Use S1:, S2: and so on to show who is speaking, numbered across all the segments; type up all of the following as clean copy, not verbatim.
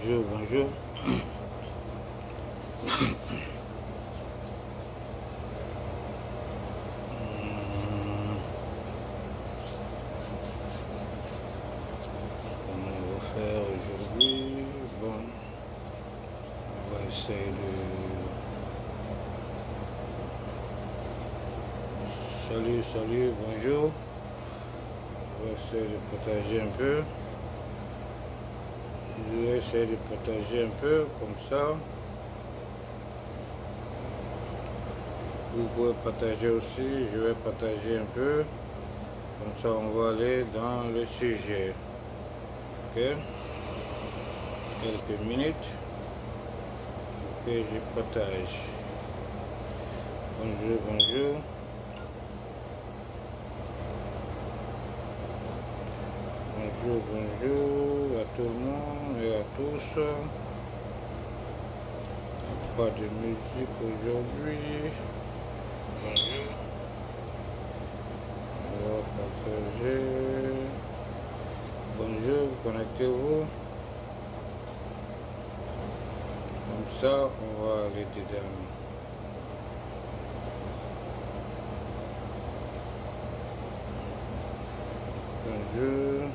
S1: Bonjour, bonjour. Comment on va faire aujourd'hui? Bon, on va essayer de... Salut, bonjour. On va essayer de partager un peu. Je vais essayer de partager un peu comme ça. Vous pouvez partager aussi, je vais partager un peu. Comme ça, on va aller dans le sujet. Ok? Quelques minutes. Ok, je partage. Bonjour, bonjour. Bonjour à tout le monde et à tous. Pas de musique aujourd'hui. Bonjour. On va partager. Bonjour, connectez-vous. Comme ça, on va aller dedans. Bonjour.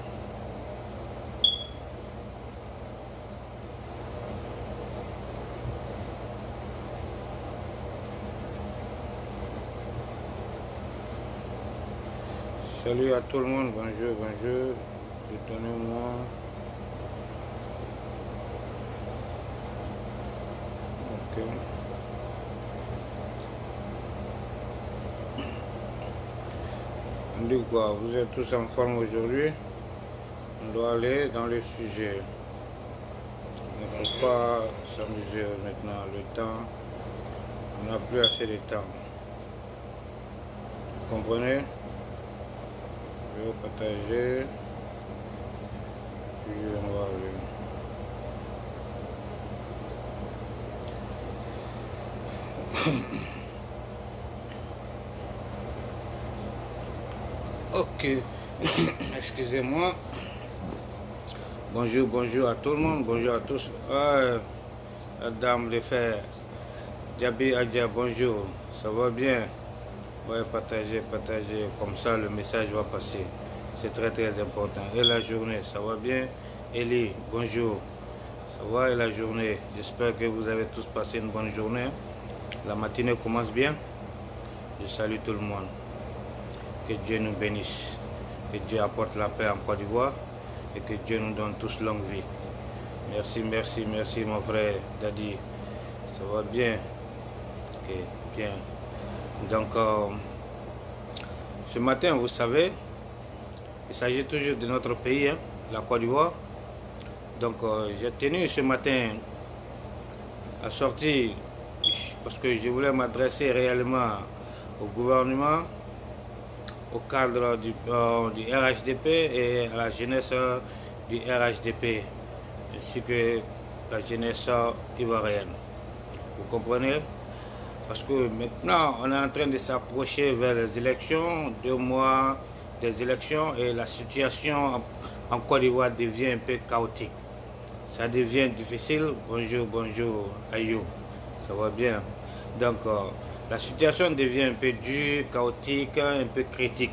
S1: Salut à tout le monde, bonjour, bonjour. Détonnez-moi. Ok. On dit quoi? Vous êtes tous en forme aujourd'hui? On doit aller dans le sujet. On ne peut pas s'amuser maintenant. Le temps, on n'a plus assez de temps. Vous comprenez? Je vais partager. Puis on va aller. Ok. Excusez-moi. Bonjour à tout le monde. Bonjour à tous. Madame les frères. Djabi Adja, bonjour. Ça va bien? Ouais, partagez. Comme ça, le message va passer. C'est très important. Et la journée, ça va bien? Elie, bonjour. Ça va et la journée? J'espère que vous avez tous passé une bonne journée. La matinée commence bien. Je salue tout le monde. Que Dieu nous bénisse. Que Dieu apporte la paix en Côte d'Ivoire. Et que Dieu nous donne tous longue vie. Merci mon frère Dadi. Ça va bien? Ok, bien. Donc, ce matin, vous savez, il s'agit toujours de notre pays, hein, la Côte d'Ivoire. Donc, j'ai tenu ce matin à sortir parce que je voulais m'adresser réellement au gouvernement, au cadre du RHDP et à la jeunesse du RHDP, ainsi que la jeunesse ivoirienne. Vous comprenez? Parce que maintenant, on est en train de s'approcher vers les élections, 2 mois des élections, et la situation en Côte d'Ivoire devient un peu chaotique. Ça devient difficile. Bonjour, Ayoub. Ça va bien? Donc, la situation devient un peu dure, chaotique, un peu critique.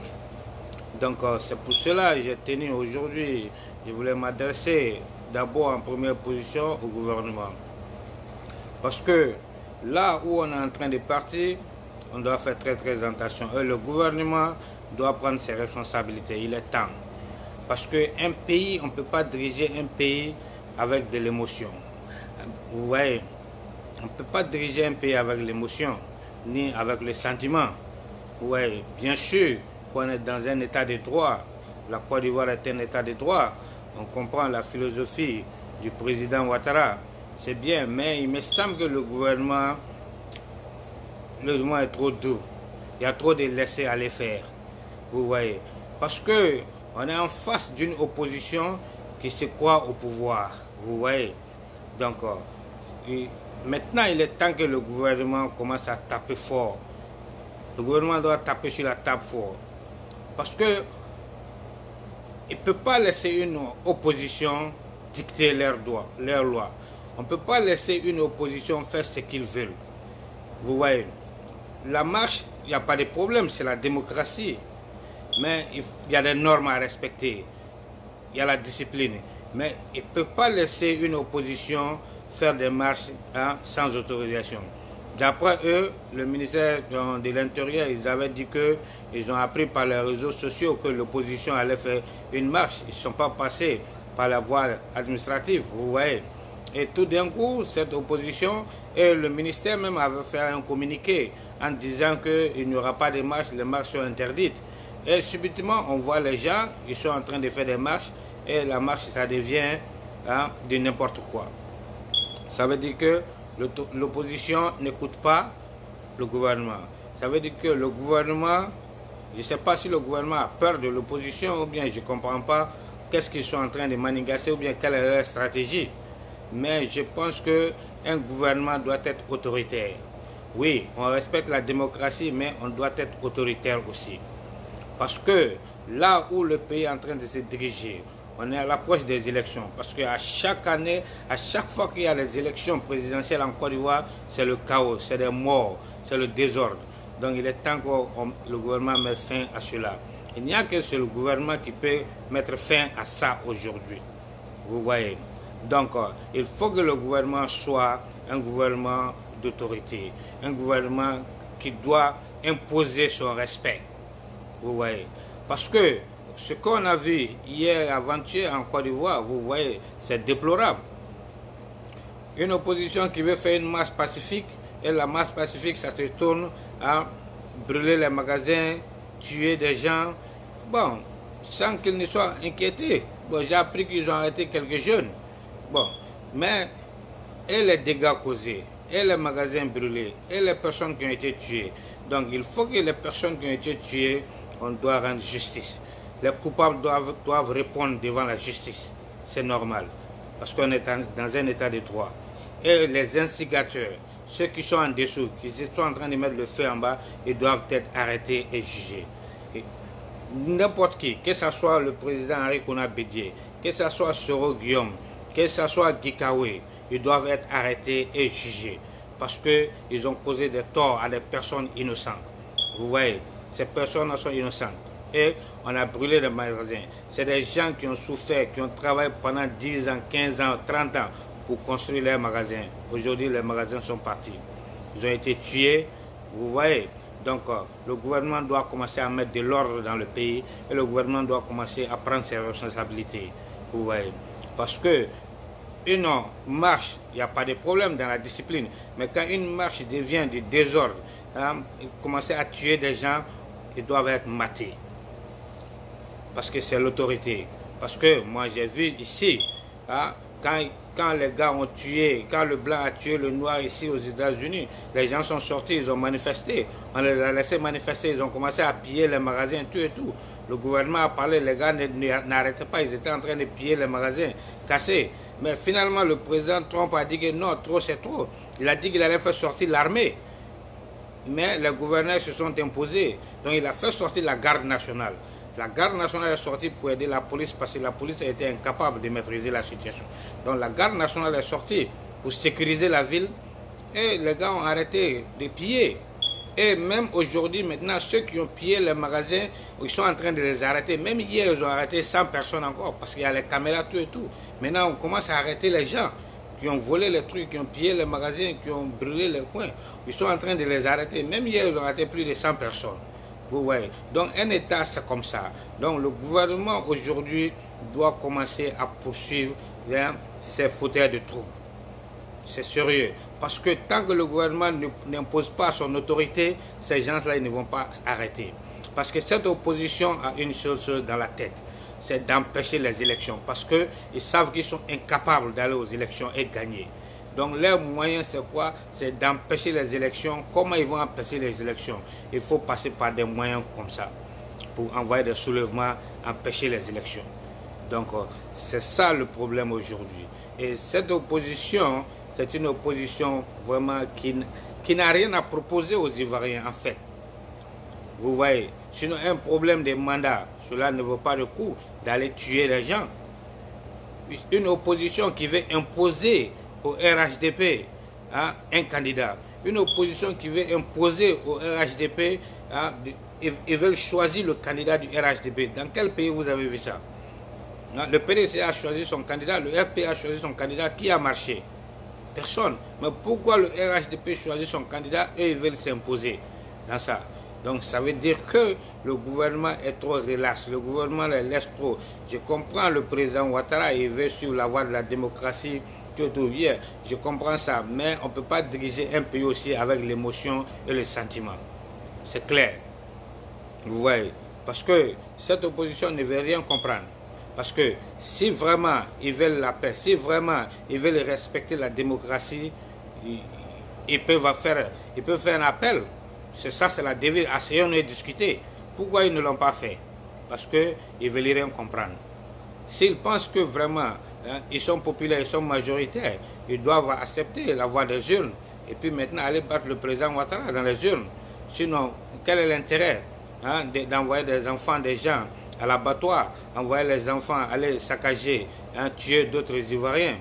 S1: Donc, c'est pour cela que j'ai tenu aujourd'hui, je voulais m'adresser d'abord en première position au gouvernement. Parce que là où on est en train de partir, on doit faire très attention. Et le gouvernement doit prendre ses responsabilités. Il est temps. Parce qu'un pays, on ne peut pas diriger un pays avec de l'émotion. Vous voyez, on ne peut pas diriger un pays avec l'émotion, ni avec le sentiment. Vous voyez, bien sûr qu'on est dans un état de droit. La Côte d'Ivoire est un état de droit. On comprend la philosophie du président Ouattara. C'est bien, mais il me semble que le gouvernement est trop doux. Il y a trop de laisser aller faire. Vous voyez. Parce que on est en face d'une opposition qui se croit au pouvoir. Vous voyez. Donc, maintenant, il est temps que le gouvernement commence à taper fort. Le gouvernement doit taper sur la table fort. Parce que il ne peut pas laisser une opposition dicter leurs lois. On ne peut pas laisser une opposition faire ce qu'ils veulent. Vous voyez, la marche, il n'y a pas de problème, c'est la démocratie. Mais il y a des normes à respecter. Il y a la discipline. Mais il ne peut pas laisser une opposition faire des marches sans autorisation. D'après eux, le ministère de l'Intérieur, ils avaient dit qu'ils ont appris par les réseaux sociaux que l'opposition allait faire une marche. Ils ne sont pas passés par la voie administrative, vous voyez. Et tout d'un coup, cette opposition, et le ministère même avait fait un communiqué en disant qu'il n'y aura pas de marche, les marches sont interdites. Et subitement, on voit les gens, ils sont en train de faire des marches, et la marche, ça devient de n'importe quoi. Ça veut dire que l'opposition n'écoute pas le gouvernement. Ça veut dire que le gouvernement, je ne sais pas si le gouvernement a peur de l'opposition ou bien je ne comprends pas qu'est-ce qu'ils sont en train de manigancer ou bien quelle est leur stratégie. Mais je pense qu'un gouvernement doit être autoritaire. Oui, on respecte la démocratie, mais on doit être autoritaire aussi. Parce que là où le pays est en train de se diriger, on est à l'approche des élections. Parce qu'à chaque année, à chaque fois qu'il y a les élections présidentielles en Côte d'Ivoire, c'est le chaos, c'est des morts, c'est le désordre. Donc il est temps que le gouvernement mette fin à cela. Il n'y a que ce gouvernement qui peut mettre fin à ça aujourd'hui. Vous voyez. Donc il faut que le gouvernement soit un gouvernement d'autorité. Un gouvernement qui doit imposer son respect. Vous voyez. Parce que ce qu'on a vu hier, avant-hier en Côte d'Ivoire, vous voyez, c'est déplorable. Une opposition qui veut faire une marche pacifique, et la marche pacifique, ça se tourne à brûler les magasins, tuer des gens, bon, sans qu'ils ne soient inquiétés. Bon, j'ai appris qu'ils ont arrêté quelques jeunes. Bon, mais, et les dégâts causés, et les magasins brûlés, et les personnes qui ont été tuées. Donc, il faut que les personnes qui ont été tuées, on doit rendre justice. Les coupables doivent répondre devant la justice. C'est normal. Parce qu'on est dans un état de droit. Et les instigateurs, ceux qui sont en dessous, qui sont en train de mettre le feu en bas, ils doivent être arrêtés et jugés. N'importe qui, que ce soit le président Henri Konan Bédié, que ce soit Soro Guillaume, que ce soit Guy Kawe, ils doivent être arrêtés et jugés. Parce qu'ils ont causé des torts à des personnes innocentes. Vous voyez, ces personnes sont innocentes. Et on a brûlé les magasins. C'est des gens qui ont souffert, qui ont travaillé pendant 10 ans, 15 ans, 30 ans pour construire les magasins. Aujourd'hui, les magasins sont partis. Ils ont été tués, vous voyez. Donc, le gouvernement doit commencer à mettre de l'ordre dans le pays et le gouvernement doit commencer à prendre ses responsabilités, vous voyez. Parce que une marche, il n'y a pas de problème dans la discipline. Mais quand une marche devient du désordre, commencer à tuer des gens, ils doivent être matés. Parce que c'est l'autorité. Parce que moi j'ai vu ici, quand les gars ont tué, quand le blanc a tué le noir ici aux États-Unis, les gens sont sortis, ils ont manifesté. On les a laissés manifester, ils ont commencé à piller les magasins, tout et tout. Le gouvernement a parlé, les gars n'arrêtaient pas, ils étaient en train de piller les magasins, casser. Mais finalement, le président Trump a dit que non, trop c'est trop. Il a dit qu'il allait faire sortir l'armée. Mais les gouverneurs se sont imposés. Donc il a fait sortir la garde nationale. La garde nationale est sortie pour aider la police parce que la police a été incapable de maîtriser la situation. Donc la garde nationale est sortie pour sécuriser la ville et les gars ont arrêté de piller. Et même aujourd'hui, maintenant, ceux qui ont pillé les magasins, ils sont en train de les arrêter. Même hier, ils ont arrêté 100 personnes encore parce qu'il y a les caméras, tout et tout. Maintenant, on commence à arrêter les gens qui ont volé les trucs, qui ont pillé les magasins, qui ont brûlé les coins. Ils sont en train de les arrêter. Même hier, ils ont arrêté plus de 100 personnes. Vous voyez. Donc un État, c'est comme ça. Donc le gouvernement aujourd'hui doit commencer à poursuivre ces fauteurs de troubles. C'est sérieux. Parce que tant que le gouvernement n'impose pas son autorité, ces gens-là ne vont pas arrêter. Parce que cette opposition a une seule chose dans la tête, c'est d'empêcher les élections. Parce qu'ils savent qu'ils sont incapables d'aller aux élections et gagner. Donc leur moyen c'est quoi? C'est d'empêcher les élections. Comment ils vont empêcher les élections? Il faut passer par des moyens comme ça pour envoyer des soulèvements, empêcher les élections. Donc c'est ça le problème aujourd'hui. Et cette opposition, c'est une opposition vraiment qui n'a rien à proposer aux Ivoiriens en fait. Vous voyez, sinon un problème de mandat, cela ne vaut pas le coup d'aller tuer les gens. une opposition qui veut imposer au RHDP un candidat, une opposition qui veut imposer au RHDP, ils veulent choisir le candidat du RHDP. Dans quel pays vous avez vu ça? Le PDC a choisi son candidat, le FP a choisi son candidat, qui a marché? Personne. Mais pourquoi le RHDP choisit son candidat et ils veulent s'imposer dans ça? Donc ça veut dire que le gouvernement est trop relax, le gouvernement les laisse trop. Je comprends le président Ouattara, il veut suivre la voie de la démocratie, tout bien, je comprends ça, mais on ne peut pas diriger un pays aussi avec l'émotion et le sentiment. C'est clair. Vous voyez, parce que cette opposition ne veut rien comprendre. Parce que si vraiment ils veulent la paix, si vraiment ils veulent respecter la démocratie, ils peuvent faire un appel. C'est ça, c'est la devise. Essayons de discuter. Pourquoi ils ne l'ont pas fait? Parce qu'ils ne veulent rien comprendre. S'ils pensent que vraiment ils sont populaires, ils sont majoritaires, ils doivent accepter la voie des urnes et puis maintenant aller battre le président Ouattara dans les urnes. Sinon, quel est l'intérêt d'envoyer des enfants, des gens à l'abattoir, envoyer les enfants aller saccager, tuer d'autres Ivoiriens?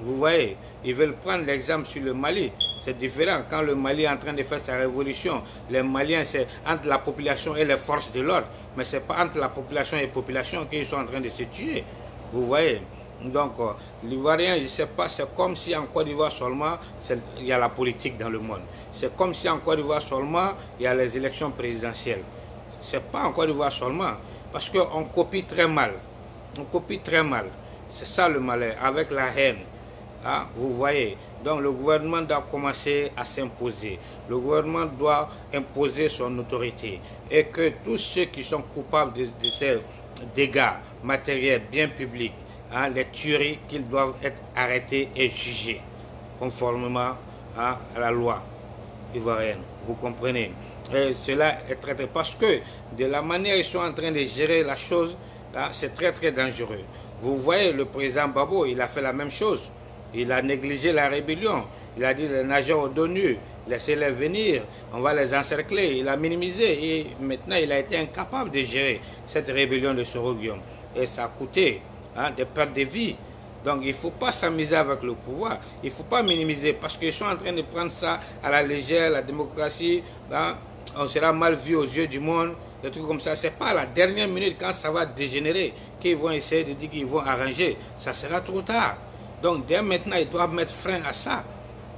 S1: Vous voyez, ils veulent prendre l'exemple sur le Mali. C'est différent. Quand le Mali est en train de faire sa révolution, les Maliens, c'est entre la population et les forces de l'ordre. Mais ce n'est pas entre la population et la population qu'ils sont en train de se tuer. Vous voyez. Donc, l'Ivoirien, je ne sais pas, c'est comme si en Côte d'Ivoire seulement, il y a la politique dans le monde. C'est comme si en Côte d'Ivoire seulement, il y a les élections présidentielles. Ce n'est pas en Côte d'Ivoire seulement. Parce qu'on copie très mal. On copie très mal. C'est ça le malheur, avec la haine. Vous voyez, donc le gouvernement doit commencer à s'imposer. Le gouvernement doit imposer son autorité. Et que tous ceux qui sont coupables de ces dégâts matériels, biens publics, les tueries, qu'ils doivent être arrêtés et jugés, conformément à la loi ivoirienne. Vous comprenez? Et cela est traité parce que de la manière ils sont en train de gérer la chose, c'est très très dangereux. Vous voyez, le président Babo, il a fait la même chose. Il a négligé la rébellion. Il a dit les nageurs au dos nu, laissez-les venir, on va les encercler. Il a minimisé et maintenant il a été incapable de gérer cette rébellion de Soro-Guillaume. Et ça a coûté des pertes de vie. Donc il ne faut pas s'amuser avec le pouvoir, il ne faut pas minimiser parce qu'ils sont en train de prendre ça à la légère, la démocratie, on sera mal vu aux yeux du monde, des trucs comme ça. Ce n'est pas à la dernière minute quand ça va dégénérer qu'ils vont essayer de dire qu'ils vont arranger. Ça sera trop tard. Donc dès maintenant, ils doivent mettre frein à ça.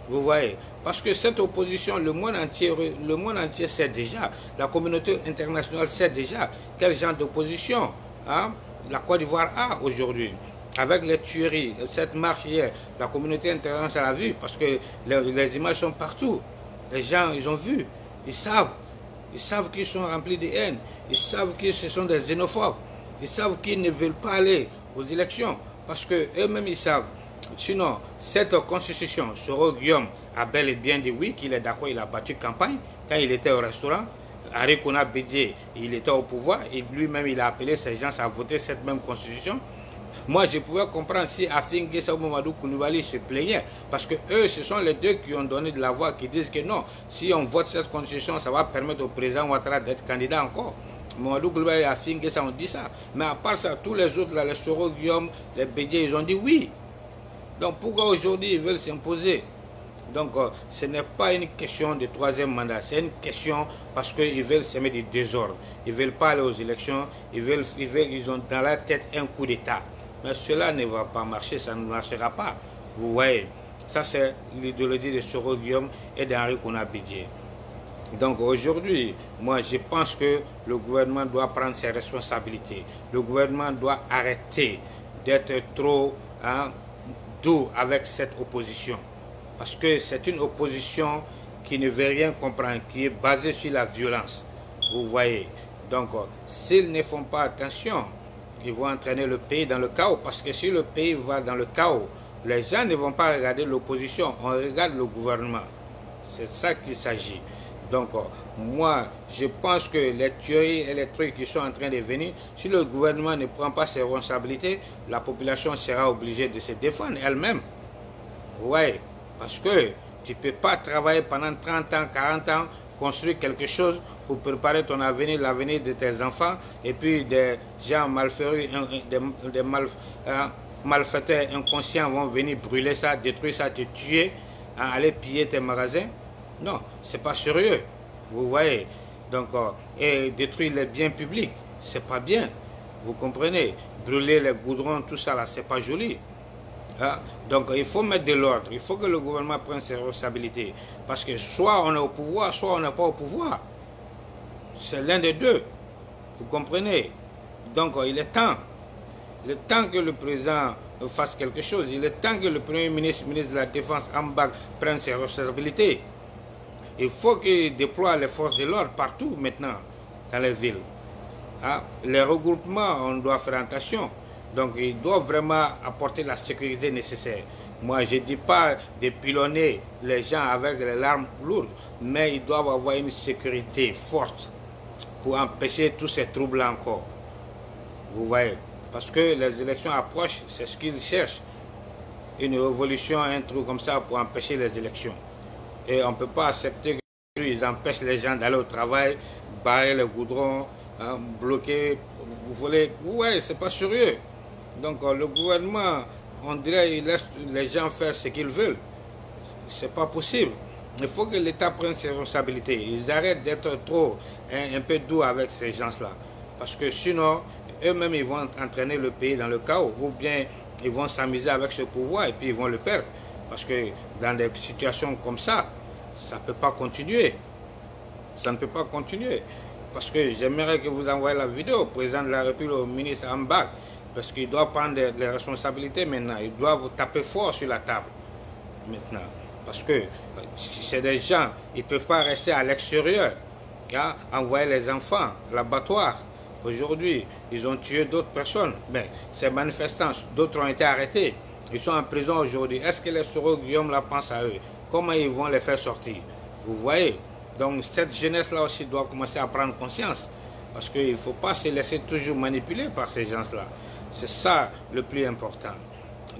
S1: Vous voyez? Parce que cette opposition, le monde entier sait déjà, la communauté internationale sait déjà quel genre d'opposition la Côte d'Ivoire a aujourd'hui. Avec les tueries, cette marche hier, la communauté internationale a vu, parce que les images sont partout. Les gens, ils ont vu, ils savent qu'ils sont remplis de haine, ils savent que ce sont des xénophobes, ils savent qu'ils ne veulent pas aller aux élections, parce qu'eux-mêmes ils savent. Sinon, cette constitution, Soro-Guillaume a bel et bien dit oui, qu'il est d'accord, il a battu campagne quand il était au restaurant. Henri Konan Bédié, il était au pouvoir, et lui-même il a appelé ces gens à voter cette même constitution. Moi, je pouvais comprendre si Afin Guessa ou Mamadou Koulibaly se plaignait, parce que eux, ce sont les deux qui ont donné de la voix, qui disent que non, si on vote cette constitution, ça va permettre au président Ouattara d'être candidat encore. Mamadou Koulibaly et Afin Guessa ont dit ça. Mais à part ça, tous les autres, là, les Soro-Guillaume, les Bédié, ils ont dit oui. Donc pourquoi aujourd'hui ils veulent s'imposer? Donc ce n'est pas une question de troisième mandat, c'est une question parce qu'ils veulent semer du désordre. Ils ne veulent pas aller aux élections, ils ont dans la tête un coup d'État. Mais cela ne va pas marcher, ça ne marchera pas. Vous voyez, ça c'est l'idéologie de Soro-Guillaume et d'Henri Konan Bédié. Donc aujourd'hui, moi je pense que le gouvernement doit prendre ses responsabilités. Le gouvernement doit arrêter d'être trop doux avec cette opposition. Parce que c'est une opposition qui ne veut rien comprendre, qui est basée sur la violence. Vous voyez. Donc, s'ils ne font pas attention, ils vont entraîner le pays dans le chaos. Parce que si le pays va dans le chaos, les gens ne vont pas regarder l'opposition, on regarde le gouvernement. C'est ça qu'il s'agit. Donc, moi, je pense que les tueries et les trucs qui sont en train de venir, si le gouvernement ne prend pas ses responsabilités, la population sera obligée de se défendre elle-même. Oui, parce que tu ne peux pas travailler pendant 30 ans, 40 ans, construire quelque chose pour préparer ton avenir, l'avenir de tes enfants, et puis des gens malfaiteurs, malfaiteurs inconscients vont venir brûler ça, détruire ça, te tuer, hein, aller piller tes magasins. Non, c'est pas sérieux. Vous voyez. Donc, et détruire les biens publics, c'est pas bien. Vous comprenez? Brûler les goudrons, tout ça là, c'est pas joli. Hein? Donc, il faut mettre de l'ordre. Il faut que le gouvernement prenne ses responsabilités. Parce que soit on est au pouvoir, soit on n'est pas au pouvoir. C'est l'un des deux. Vous comprenez? Donc, il est temps. Il est temps que le président fasse quelque chose. Il est temps que le premier ministre, ministre de la Défense, Ambak, prenne ses responsabilités. Il faut qu'il déploie les forces de l'ordre partout maintenant, dans les villes. Hein? Les regroupements, on doit faire attention. Donc, ils doivent vraiment apporter la sécurité nécessaire. Moi, je ne dis pas de pilonner les gens avec les armes lourdes, mais ils doivent avoir une sécurité forte pour empêcher tous ces troubles-là encore. Vous voyez? Parce que les élections approchent, c'est ce qu'ils cherchent. Une révolution, un truc comme ça pour empêcher les élections. Et on ne peut pas accepter qu'ils empêchent les gens d'aller au travail, barrer les goudrons, hein, bloquer. Vous voulez. Ouais, c'est pas sérieux. Donc le gouvernement, on dirait, il laisse les gens faire ce qu'ils veulent. C'est pas possible. Il faut que l'État prenne ses responsabilités. Ils arrêtent d'être trop un peu doux avec ces gens-là. Parce que sinon, eux-mêmes, ils vont entraîner le pays dans le chaos. Ou bien, ils vont s'amuser avec ce pouvoir et puis ils vont le perdre. Parce que dans des situations comme ça ne peut pas continuer. Ça ne peut pas continuer. Parce que j'aimerais que vous envoyiez la vidéo au président de la République, au ministre Ambak. Parce qu'il doit prendre les responsabilités maintenant. Il doit vous taper fort sur la table maintenant. Parce que c'est des gens, ils ne peuvent pas rester à l'extérieur. Hein, envoyer les enfants à l'abattoir. Aujourd'hui, ils ont tué d'autres personnes. Mais ces manifestants, d'autres ont été arrêtés. Ils sont en prison aujourd'hui. Est-ce que les Soro Guillaume la pensent à eux? Comment ils vont les faire sortir? Vous voyez? Donc cette jeunesse-là aussi doit commencer à prendre conscience. Parce qu'il ne faut pas se laisser toujours manipuler par ces gens-là. C'est ça le plus important.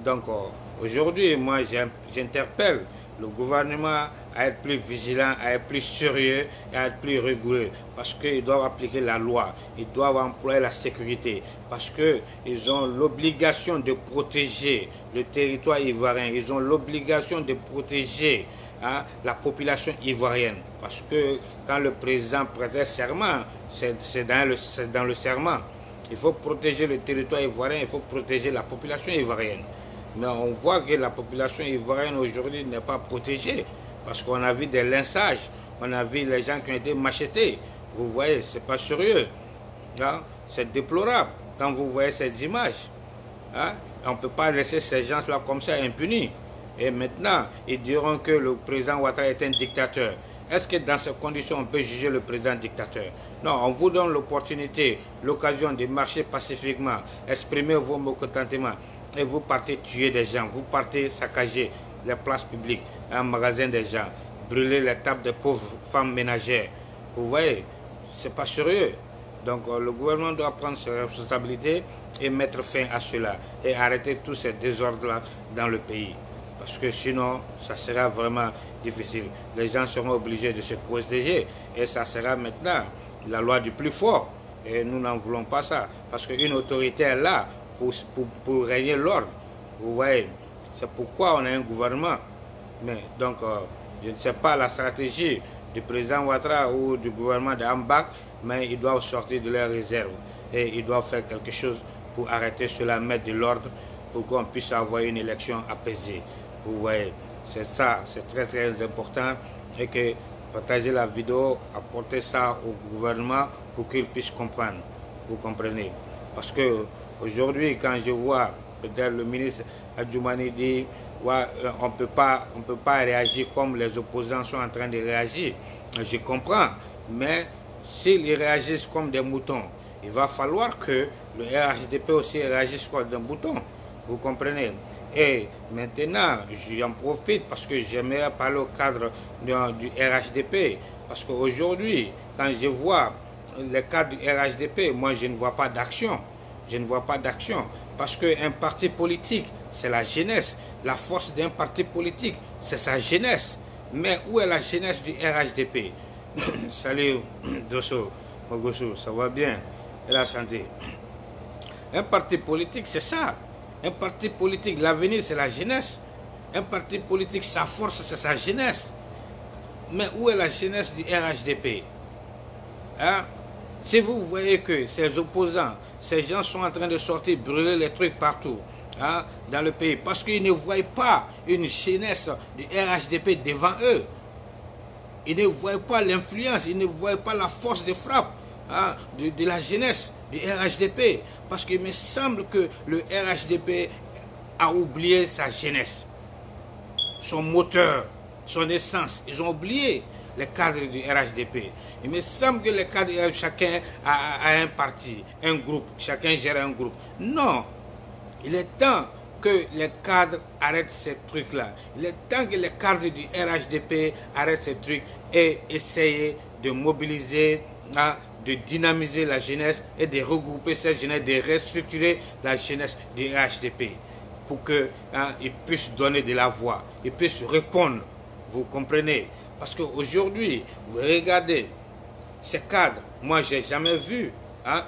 S1: Donc aujourd'hui, moi j'interpelle le gouvernement à être plus vigilant, à être plus sérieux et à être plus rigoureux. Parce qu'ils doivent appliquer la loi, ils doivent employer la sécurité. Parce qu'ils ont l'obligation de protéger le territoire ivoirien. Ils ont l'obligation de protéger la population ivoirienne. Parce que quand le président prêtait serment, c'est dans le serment. Il faut protéger le territoire ivoirien, il faut protéger la population ivoirienne. Mais on voit que la population ivoirienne aujourd'hui n'est pas protégée. Parce qu'on a vu des lynchages, on a vu les gens qui ont été machetés. Vous voyez, c'est pas sérieux. Hein? C'est déplorable quand vous voyez ces images. Hein? On ne peut pas laisser ces gens-là comme ça impunis. Et maintenant, ils diront que le président Ouattara est un dictateur. Est-ce que dans ces conditions, on peut juger le président dictateur? Non, on vous donne l'opportunité, l'occasion de marcher pacifiquement, exprimer vos mécontentements. Et vous partez tuer des gens, vous partez saccager les places publiques, un magasin des gens, brûler les tables des pauvres femmes ménagères. Vous voyez, c'est pas sérieux. Donc le gouvernement doit prendre ses responsabilités et mettre fin à cela et arrêter tous ces désordres-là dans le pays. Parce que sinon, ça sera vraiment difficile. Les gens seront obligés de se protéger et ça sera maintenant la loi du plus fort. Et nous n'en voulons pas ça. Parce qu'une autorité est là pour régner l'ordre. Vous voyez, c'est pourquoi on a un gouvernement. Mais donc, je ne sais pas la stratégie du président Ouattara ou du gouvernement d'Ambak, mais ils doivent sortir de leurs réserves. Et ils doivent faire quelque chose pour arrêter cela, mettre de l'ordre, pour qu'on puisse avoir une élection apaisée. Vous voyez, c'est ça, c'est très très important. Et que partager la vidéo, apporter ça au gouvernement pour qu'il puisse comprendre. Vous comprenez? Parce que aujourd'hui, quand je vois peut-être le ministre Adjoumani dit ouais, on peut pas réagir comme les opposants sont en train de réagir. Je comprends, mais s'ils réagissent comme des moutons, il va falloir que le RHDP aussi réagisse comme des moutons. Vous comprenez? Et maintenant, j'en profite parce que j'aimerais parler au cadre du RHDP. Parce qu'aujourd'hui, quand je vois les cadres du RHDP, moi je ne vois pas d'action. Je ne vois pas d'action. Parce qu'un parti politique, c'est la jeunesse. La force d'un parti politique, c'est sa jeunesse. Mais où est la jeunesse du RHDP? Salut, Dosso, Mogosso, ça va bien? Et la santé. Un parti politique, c'est ça. Un parti politique, l'avenir, c'est la jeunesse. Un parti politique, sa force, c'est sa jeunesse. Mais où est la jeunesse du RHDP? Hein? Si vous voyez que ces opposants, ces gens sont en train de sortir, brûler les trucs partout, hein, dans le pays, parce qu'ils ne voient pas une jeunesse du RHDP devant eux. Ils ne voient pas l'influence, ils ne voient pas la force de frappe, hein, de la jeunesse du RHDP. Parce qu'il me semble que le RHDP a oublié sa jeunesse, son moteur, son essence. Ils ont oublié les cadres du RHDP. Il me semble que les cadres, chacun a un parti, un groupe, chacun gère un groupe. Non, il est temps que les cadres arrêtent ces trucs-là. Il est temps que les cadres du RHDP arrêtent ces trucs et essayent de mobiliser, de dynamiser la jeunesse et de regrouper cette jeunesse, de restructurer la jeunesse du RHDP pour qu'ils puissent donner de la voix, ils puissent répondre, vous comprenez? Parce qu'aujourd'hui, vous regardez ces cadres, moi je n'ai jamais vu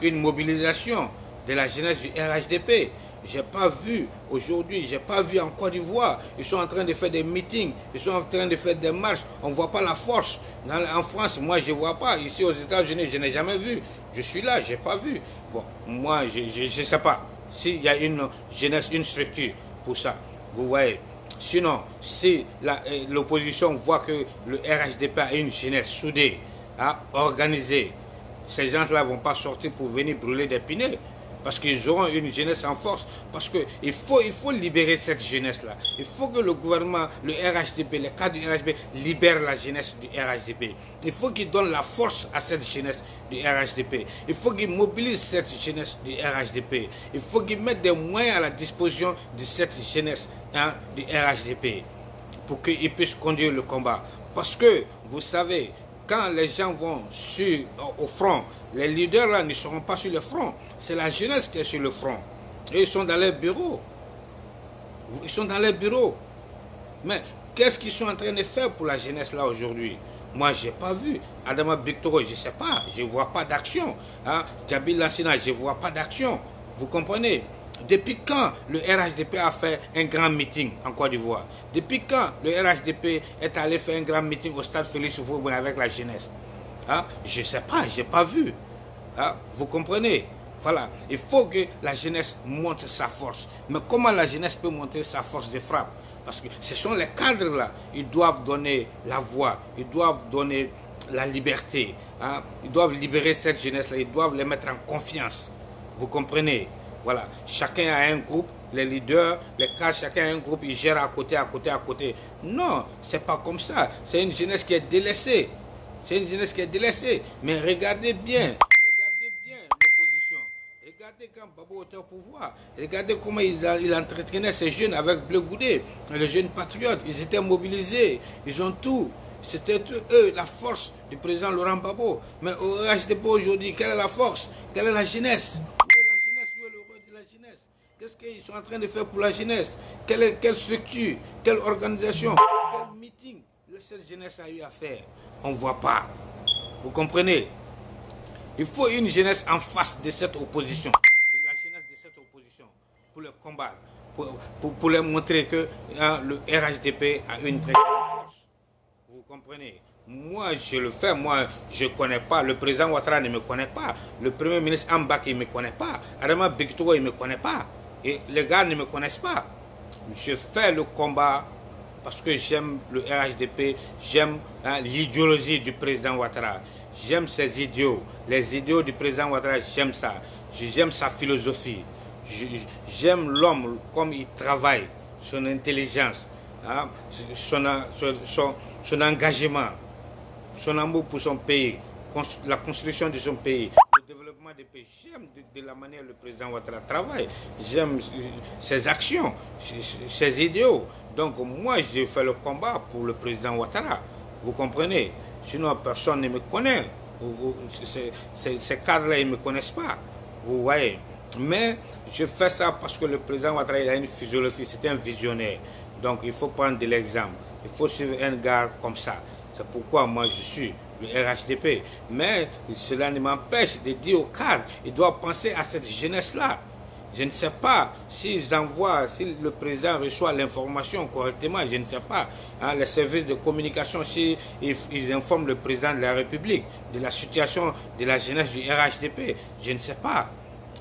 S1: une mobilisation de la jeunesse du RHDP. Je n'ai pas vu aujourd'hui, je n'ai pas vu en Côte d'Ivoire. Ils sont en train de faire des meetings, ils sont en train de faire des marches. On ne voit pas la force. En France, moi je ne vois pas. Ici aux États-Unis, je n'ai jamais vu. Je suis là, je n'ai pas vu. Bon, moi je ne sais pas s'il y a une jeunesse, une structure pour ça. Vous voyez. Sinon, si l'opposition voit que le RHDP a une jeunesse soudée, organisée, ces gens-là ne vont pas sortir pour venir brûler des pneus. Parce qu'ils auront une jeunesse en force. Parce qu'il faut libérer cette jeunesse-là. Il faut que le gouvernement, le RHDP, les cadres du RHDP libèrent la jeunesse du RHDP. Il faut qu'ils donnent la force à cette jeunesse du RHDP. Il faut qu'ils mobilisent cette jeunesse du RHDP. Il faut qu'ils mettent des moyens à la disposition de cette jeunesse du RHDP pour qu'ils puissent conduire le combat. Parce que, vous savez, quand les gens vont au front, les leaders là ne seront pas sur le front. C'est la jeunesse qui est sur le front. Et ils sont dans les bureaux. Ils sont dans les bureaux. Mais qu'est-ce qu'ils sont en train de faire pour la jeunesse là aujourd'hui? Moi, je n'ai pas vu. Adama Bictoro, je ne sais pas. Je ne vois pas d'action. Djabil Lassina, je ne vois pas d'action. Vous comprenez? Depuis quand le RHDP a fait un grand meeting en Côte d'Ivoire? Depuis quand le RHDP est allé faire un grand meeting au stade Félix Houphouët avec la jeunesse? Je ne sais pas, je n'ai pas vu. Vous comprenez? Voilà, il faut que la jeunesse montre sa force. Mais comment la jeunesse peut montrer sa force de frappe? Parce que ce sont les cadres là, ils doivent donner la voix, ils doivent donner la liberté. Ils doivent libérer cette jeunesse là, ils doivent les mettre en confiance. Vous comprenez? Voilà, chacun a un groupe, les leaders, les cadres, chacun a un groupe, ils gèrent à côté, à côté, à côté. Non, c'est pas comme ça. C'est une jeunesse qui est délaissée. C'est une jeunesse qui est délaissée. Mais regardez bien l'opposition. Regardez quand Babo était au pouvoir. Regardez comment il entretenait ces jeunes avec Bleu Goudé, les jeunes patriotes. Ils étaient mobilisés. Ils ont tout. C'était eux, la force du président Laurent Gbagbo. Mais au RHDP aujourd'hui, quelle est la force? Quelle est la jeunesse? Qu'est-ce qu'ils sont en train de faire pour la jeunesse? Quelle structure? Quelle organisation? Quel meeting cette jeunesse a eu à faire? On ne voit pas. Vous comprenez? Il faut une jeunesse en face de cette opposition. De la jeunesse de cette opposition. Pour le combattre. Pour leur montrer que le RHDP a une très grande force. Vous comprenez? Moi, je le fais. Moi, je ne connais pas. Le président Ouattara ne me connaît pas. Le premier ministre Ambak, il ne me connaît pas. Adama Bictoro, il ne me connaît pas. Et les gars ne me connaissent pas. Je fais le combat parce que j'aime le RHDP, j'aime l'idéologie du président Ouattara. J'aime ses idéaux. Les idéaux du président Ouattara, j'aime ça. J'aime sa philosophie. J'aime l'homme comme il travaille, son intelligence, son engagement, son amour pour son pays, la construction de son pays. Développement des pays. J'aime de la manière dont le président Ouattara travaille. J'aime ses actions, ses idéaux. Donc moi, je fais le combat pour le président Ouattara. Vous comprenez? Sinon, personne ne me connaît. Ces cadres-là, ils ne me connaissent pas. Vous voyez? Mais je fais ça parce que le président Ouattara, il a une physiologie. C'est un visionnaire. Donc il faut prendre de l'exemple. Il faut suivre un gars comme ça. C'est pourquoi moi, je suis le RHDP. Mais cela ne m'empêche de dire aux cadres, ils doivent penser à cette jeunesse-là. Je ne sais pas s'ils envoient, si le président reçoit l'information correctement, je ne sais pas. Hein, les services de communication, s'ils informent le président de la République de la situation de la jeunesse du RHDP, je ne sais pas.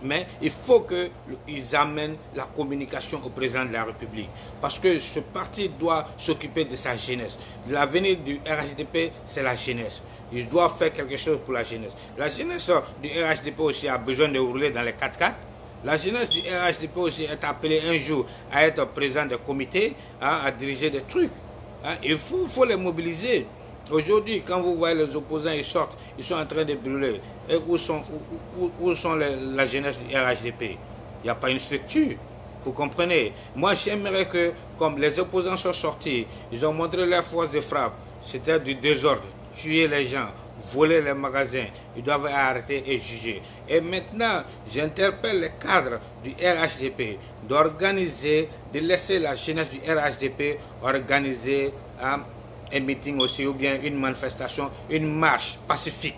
S1: Mais il faut qu'ils amènent la communication au président de la République. Parce que ce parti doit s'occuper de sa jeunesse. L'avenir du RHDP, c'est la jeunesse. Ils doivent faire quelque chose pour la jeunesse. La jeunesse du RHDP aussi a besoin de rouler dans les 4x4. La jeunesse du RHDP aussi est appelée un jour à être président des comités, hein, à diriger des trucs. Hein. Il faut les mobiliser. Aujourd'hui, quand vous voyez les opposants, ils sortent, ils sont en train de brûler. Et où sont la jeunesse du RHDP? Il n'y a pas une structure. Vous comprenez? Moi, j'aimerais que, comme les opposants sont sortis, ils ont montré leur force de frappe. C'était du désordre, tuer les gens, voler les magasins. Ils doivent arrêter et juger. Et maintenant, j'interpelle les cadres du RHDP d'organiser, de laisser la jeunesse du RHDP organiser un meeting aussi, ou bien une manifestation, une marche pacifique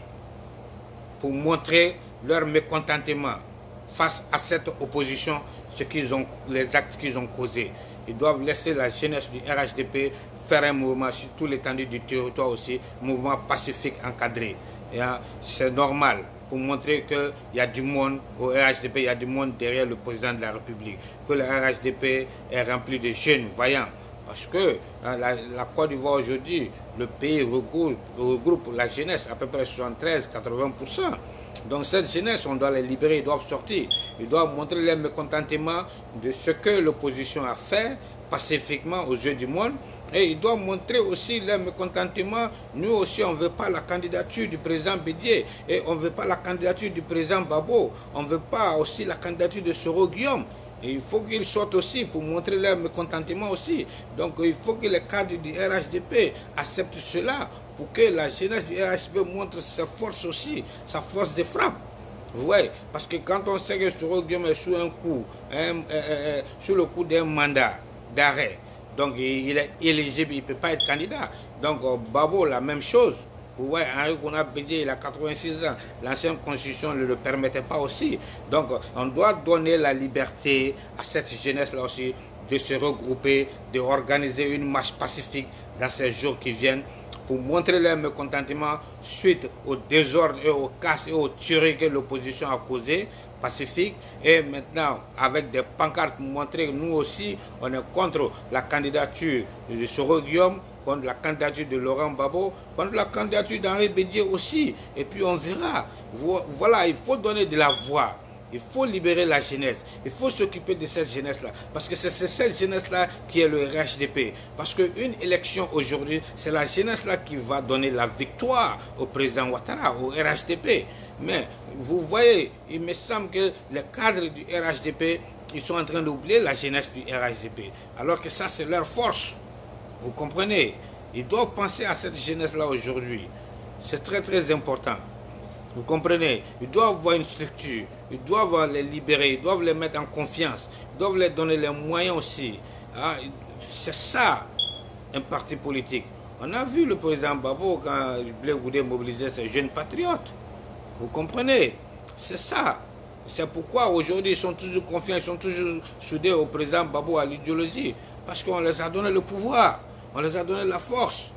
S1: pour montrer leur mécontentement face à cette opposition, les actes qu'ils ont causés. Ils doivent laisser la jeunesse du RHDP faire un mouvement sur toute l'étendue du territoire aussi, mouvement pacifique encadré. C'est normal pour montrer qu'il y a du monde au RHDP, il y a du monde derrière le président de la République, que le RHDP est rempli de jeunes voyants. Parce que la Côte d'Ivoire aujourd'hui, le pays regroupe la jeunesse à peu près 73-80%. Donc cette jeunesse, on doit les libérer, ils doivent sortir. Ils doivent montrer leur mécontentement de ce que l'opposition a fait pacifiquement aux yeux du monde. Et ils doivent montrer aussi leur mécontentement. Nous aussi, on ne veut pas la candidature du président Bédié. Et on ne veut pas la candidature du président Babo. On ne veut pas aussi la candidature de Soro Guillaume. Et il faut qu'ils sortent aussi pour montrer leur mécontentement aussi. Donc il faut que les cadres du RHDP acceptent cela pour que la jeunesse du RHDP montre sa force aussi, sa force de frappe. Vous voyez, parce que quand on sait que Soro Guillaume est sous un coup, sous le coup d'un mandat d'arrêt, donc il est éligible, il ne peut pas être candidat. Donc Babo, la même chose. Vous voyez, Henri Kouna Bédié, il a 86 ans. L'ancienne constitution ne le permettait pas aussi. Donc, on doit donner la liberté à cette jeunesse-là aussi de se regrouper, d'organiser une marche pacifique dans ces jours qui viennent pour montrer leur mécontentement suite au désordre et au casse et aux tueries que l'opposition a causé, pacifique. Et maintenant, avec des pancartes pour montrer que nous aussi, on est contre la candidature de Soro Guillaume, contre la candidature de Laurent Babo, contre la candidature d'Henri Bédié aussi. Et puis on verra. Voilà, il faut donner de la voix. Il faut libérer la jeunesse. Il faut s'occuper de cette jeunesse-là. Parce que c'est cette jeunesse-là qui est le RHDP. Parce qu'une élection aujourd'hui, c'est la jeunesse-là qui va donner la victoire au président Ouattara, au RHDP. Mais vous voyez, il me semble que les cadres du RHDP, ils sont en train d'oublier la jeunesse du RHDP. Alors que ça, c'est leur force. Vous comprenez? Ils doivent penser à cette jeunesse-là aujourd'hui. C'est très très important. Vous comprenez? Ils doivent avoir une structure. Ils doivent les libérer. Ils doivent les mettre en confiance. Ils doivent leur donner les moyens aussi. Ah, c'est ça, un parti politique. On a vu le président Babo quand Blaise Goudé mobilisait ses jeunes patriotes. Vous comprenez? C'est ça. C'est pourquoi aujourd'hui ils sont toujours confiants, ils sont toujours soudés au président Babo, à l'idéologie. Parce qu'on les a donné le pouvoir. On les a donné la force.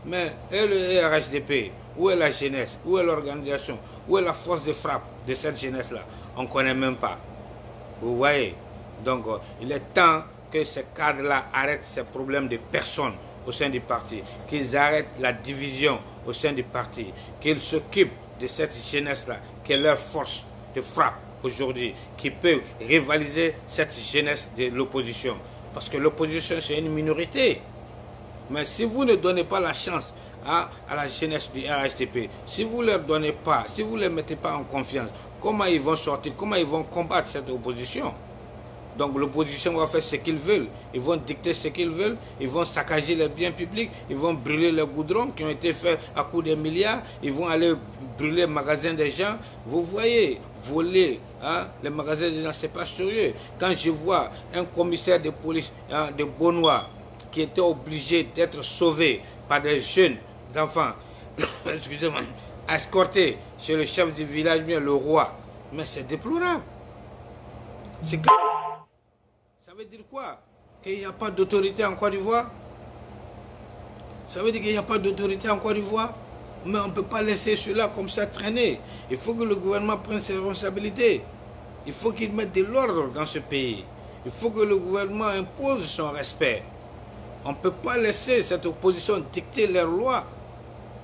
S1: Mais et le RHDP, où est la jeunesse? Où est l'organisation? Où est la force de frappe de cette jeunesse-là? On ne connaît même pas. Vous voyez? Donc, il est temps que ces cadres-là arrêtent ces problèmes de personnes au sein du parti. Qu'ils arrêtent la division au sein du parti. Qu'ils s'occupent de cette jeunesse-là, qui est leur force de frappe aujourd'hui, qui peut rivaliser cette jeunesse de l'opposition. Parce que l'opposition, c'est une minorité. Mais si vous ne donnez pas la chance à la jeunesse du RHDP, si vous ne leur donnez pas, si vous ne les mettez pas en confiance, comment ils vont sortir, comment ils vont combattre cette opposition? Donc l'opposition va faire ce qu'ils veulent, ils vont dicter ce qu'ils veulent, ils vont saccager les biens publics, ils vont brûler les goudrons qui ont été faits à coups de milliards, ils vont aller brûler les magasins des gens. Vous voyez, voler les magasins des gens, c'est pas sérieux. Quand je vois un commissaire de police de Bonois qui était obligé d'être sauvé par des jeunes enfants, excusez-moi, escortés chez le chef du village, bien le roi, mais c'est déplorable. C'est grave. Ça veut dire quoi? Qu'il n'y a pas d'autorité en Côte d'Ivoire? Ça veut dire qu'il n'y a pas d'autorité en Côte d'Ivoire? Mais on ne peut pas laisser cela comme ça traîner. Il faut que le gouvernement prenne ses responsabilités. Il faut qu'il mette de l'ordre dans ce pays. Il faut que le gouvernement impose son respect. On ne peut pas laisser cette opposition dicter leurs lois.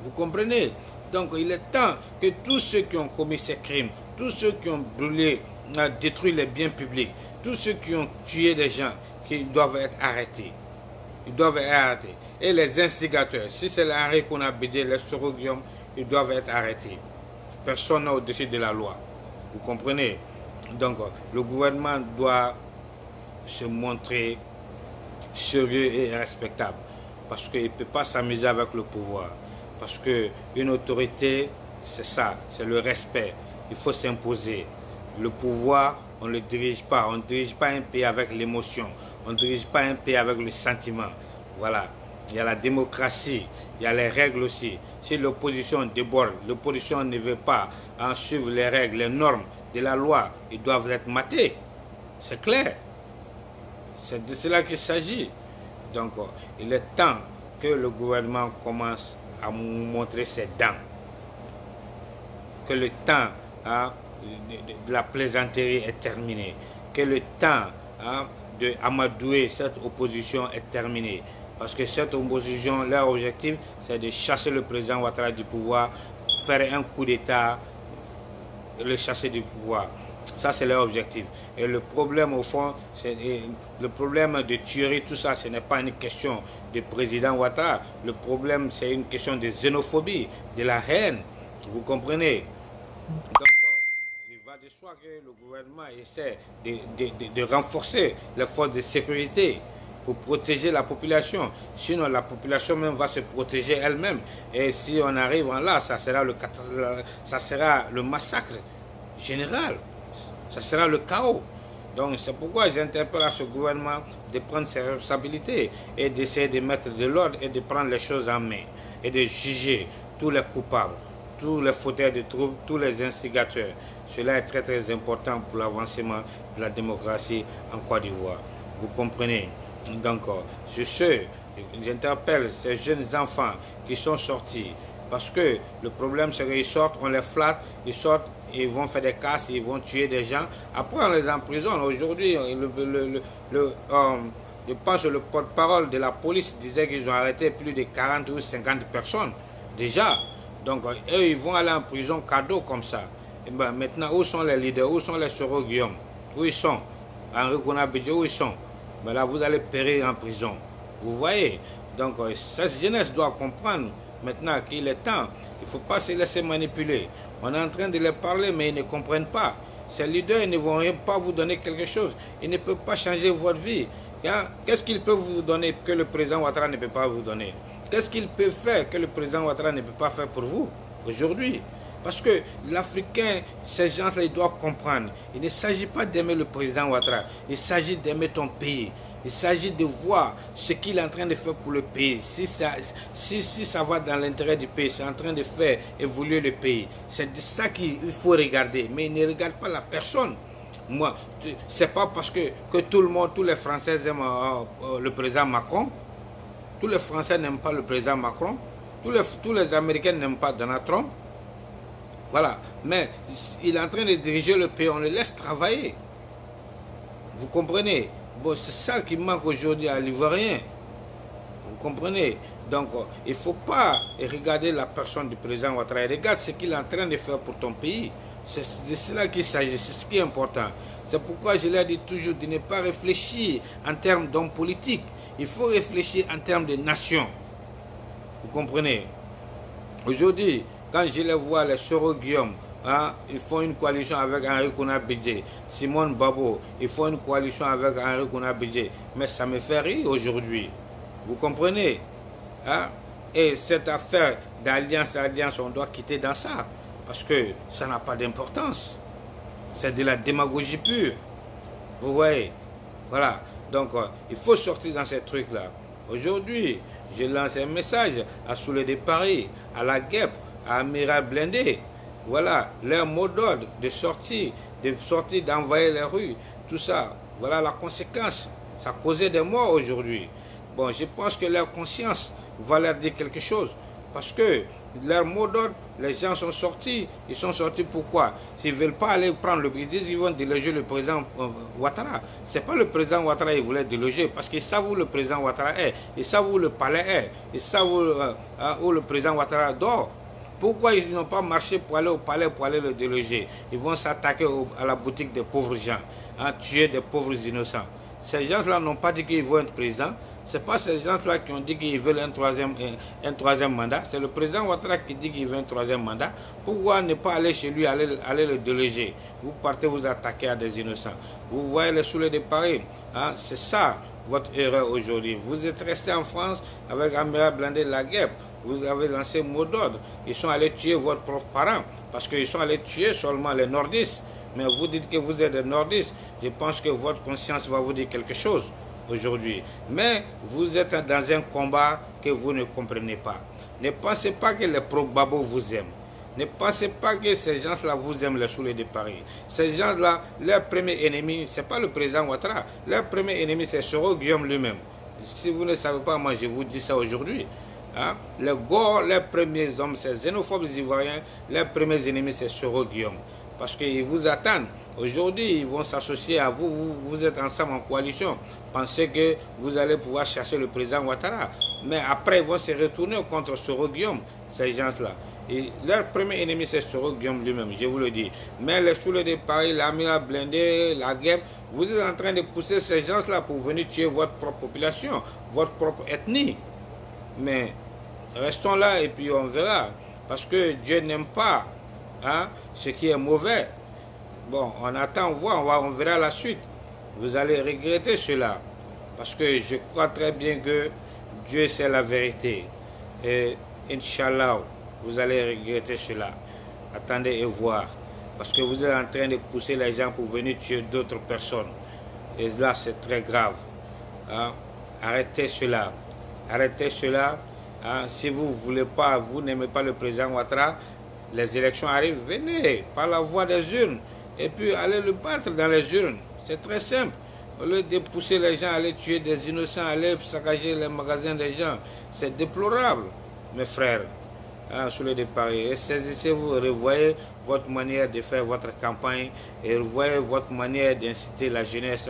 S1: Vous comprenez? Donc il est temps que tous ceux qui ont commis ces crimes, tous ceux qui ont brûlé, détruit les biens publics, tous ceux qui ont tué des gens, qu'ils doivent être arrêtés. Ils doivent être arrêtés. Et les instigateurs, si c'est l'Henri Konaté, les Soro Guillaume, ils doivent être arrêtés. Personne n'est au-dessus de la loi. Vous comprenez? Donc le gouvernement doit se montrer sérieux et respectable. Parce qu'il ne peut pas s'amuser avec le pouvoir. Parce qu'une autorité, c'est ça, c'est le respect. Il faut s'imposer. Le pouvoir, on ne le dirige pas. On ne dirige pas un pays avec l'émotion. On ne dirige pas un pays avec le sentiment. Voilà. Il y a la démocratie, il y a les règles aussi. Si l'opposition déborde, l'opposition ne veut pas en suivre les règles, les normes de la loi, ils doivent être matés. C'est clair. C'est de cela qu'il s'agit. Donc, il est temps que le gouvernement commence à montrer ses dents. Que le temps de la plaisanterie est terminé. Que le temps d'amadouer cette opposition est terminé. Parce que cette opposition, leur objectif, c'est de chasser le président Ouattara du pouvoir, faire un coup d'État, le chasser du pouvoir. Ça, c'est leur objectif. Et le problème, au fond, c'est le problème de tuerie, tout ça, ce n'est pas une question du président Ouattara. Le problème, c'est une question de xénophobie, de la haine. Vous comprenez? Donc, il va de soi que le gouvernement essaie de renforcer les forces de sécurité pour protéger la population. Sinon, la population même va se protéger elle-même. Et si on arrive en là, ça sera le massacre général. Ça sera le chaos. Donc, c'est pourquoi j'interpelle à ce gouvernement de prendre ses responsabilités et d'essayer de mettre de l'ordre et de prendre les choses en main et de juger tous les coupables, tous les fauteurs de troubles, tous les instigateurs. Cela est très très important pour l'avancement de la démocratie en Côte d'Ivoire. Vous comprenez? Donc, sur ce, j'interpelle ces jeunes enfants qui sont sortis. Parce que le problème, c'est qu'ils sortent, on les flatte, ils sortent, ils vont faire des casses, ils vont tuer des gens. Après, on les emprisonne. Aujourd'hui, je pense que le porte-parole de la police disait qu'ils ont arrêté plus de 40 ou 50 personnes. Déjà. Donc, eux, ils vont aller en prison cadeau comme ça. Et ben, maintenant, où sont les leaders? Où sont les Soro Guillaume? Où ils sont? Henri Konaté, où ils sont? Ben là, vous allez périr en prison. Vous voyez? Donc, cette jeunesse doit comprendre maintenant qu'il est temps. Il ne faut pas se laisser manipuler. On est en train de les parler, mais ils ne comprennent pas. Ces leaders ils ne vont pas vous donner quelque chose. Ils ne peuvent pas changer votre vie. Qu'est-ce qu'ils peuvent vous donner que le président Ouattara ne peut pas vous donner? Qu'est-ce qu'ils peuvent faire que le président Ouattara ne peut pas faire pour vous aujourd'hui? Parce que l'Africain, ces gens-là, ils doivent comprendre. Il ne s'agit pas d'aimer le président Ouattara. Il s'agit d'aimer ton pays. Il s'agit de voir ce qu'il est en train de faire pour le pays. Si ça va dans l'intérêt du pays, c'est en train de faire évoluer le pays. C'est de ça qu'il faut regarder. Mais il ne regarde pas la personne. Moi, c'est pas parce que tout le monde, tous les Français aiment le président Macron. Tous les Français n'aiment pas le président Macron. Tous les Américains n'aiment pas Donald Trump. Voilà. Mais il est en train de diriger le pays. On le laisse travailler. Vous comprenez? Bon, c'est ça qui manque aujourd'hui à l'Ivoirien. Vous comprenez? Donc, il ne faut pas regarder la personne du président Ouattara. Regarde ce qu'il est en train de faire pour ton pays. C'est de cela qu'il s'agit. C'est ce qui est important. C'est pourquoi je l'ai dit toujours de ne pas réfléchir en termes d'hommes politiques. Il faut réfléchir en termes de nation. Vous comprenez? Aujourd'hui, quand je les vois, les Soro Guillaume, ils font une coalition avec Henri Konaté, Simone Babo, ils font une coalition avec Henri Konaté. Mais ça me fait rire aujourd'hui. Vous comprenez? Et cette affaire d'alliance, on doit quitter dans ça. Parce que ça n'a pas d'importance. C'est de la démagogie pure. Vous voyez? Voilà. Donc, il faut sortir dans ces trucs-là. Aujourd'hui, je lance un message à Soulé de Paris, à la Guêpe, à Amiral Blindé. Voilà, leur mot d'ordre de sortir, d'envahir les rues, tout ça. Voilà la conséquence. Ça causait des morts aujourd'hui. Bon, je pense que leur conscience va leur dire quelque chose. Parce que leur mot d'ordre, les gens sont sortis. Ils sont sortis pourquoi? S'ils ne veulent pas aller prendre le... Ils disent qu'ils vont déloger le président Ouattara. Ce n'est pas le président Ouattara qu'ils voulaient déloger. Parce qu'ils savent où le président Ouattara est. Ils savent où le palais est. Ils savent où le président Ouattara dort. Pourquoi ils n'ont pas marché pour aller au palais, pour aller le déloger? Ils vont s'attaquer à la boutique des pauvres gens, tuer des pauvres innocents. Ces gens-là n'ont pas dit qu'ils vont être président. Ce n'est pas ces gens-là qui ont dit qu'ils veulent un troisième mandat. C'est le président Ouattara qui dit qu'il veut un troisième mandat. Pourquoi ne pas aller chez lui, aller le déloger? Vous partez vous attaquer à des innocents. Vous voyez les soulets de Paris. C'est ça votre erreur aujourd'hui. Vous êtes resté en France avec Amiral Blindé Laguerre. Vous avez lancé mot d'ordre. Ils sont allés tuer votre propre parent. Parce qu'ils sont allés tuer seulement les nordistes. Mais vous dites que vous êtes des nordistes. Je pense que votre conscience va vous dire quelque chose aujourd'hui. Mais vous êtes dans un combat que vous ne comprenez pas. Ne pensez pas que les pro-Gbagbo vous aiment. Ne pensez pas que ces gens-là vous aiment, les soulets de Paris. Ces gens-là, leur premier ennemi, ce n'est pas le président Ouattara. Leur premier ennemi, c'est Soro Guillaume lui-même. Si vous ne savez pas, moi je vous dis ça aujourd'hui. Les Gors, les premiers hommes, ces xénophobes ivoiriens, leurs premiers ennemis, c'est Soro Guillaume. Parce qu'ils vous attendent. Aujourd'hui, ils vont s'associer à vous. Vous êtes ensemble en coalition. Pensez que vous allez pouvoir chasser le président Ouattara. Mais après, ils vont se retourner contre Soro Guillaume, ces gens-là. Et leur premier ennemi, c'est Soro Guillaume lui-même, je vous le dis. Mais les soulets de Paris, l'Amiral Blindé, la guerre, vous êtes en train de pousser ces gens-là pour venir tuer votre propre population, votre propre ethnie. Mais restons là et puis on verra. Parce que Dieu n'aime pas ce qui est mauvais. Bon, on attend, on voit, on verra la suite. Vous allez regretter cela. Parce que je crois très bien que Dieu c'est la vérité. Et Inch'Allah, vous allez regretter cela. Attendez et voir. Parce que vous êtes en train de pousser les gens pour venir tuer d'autres personnes. Et là, c'est très grave. Arrêtez cela. Arrêtez cela. Si vous voulez pas, vous n'aimez pas le président Ouattara, les élections arrivent, venez par la voie des urnes et puis allez le battre dans les urnes. C'est très simple. Au lieu de pousser les gens à aller tuer des innocents, à aller saccager les magasins des gens, c'est déplorable, mes frères, sous les Paris. Et saisissez-vous, revoyez votre manière de faire votre campagne et revoyez votre manière d'inciter la jeunesse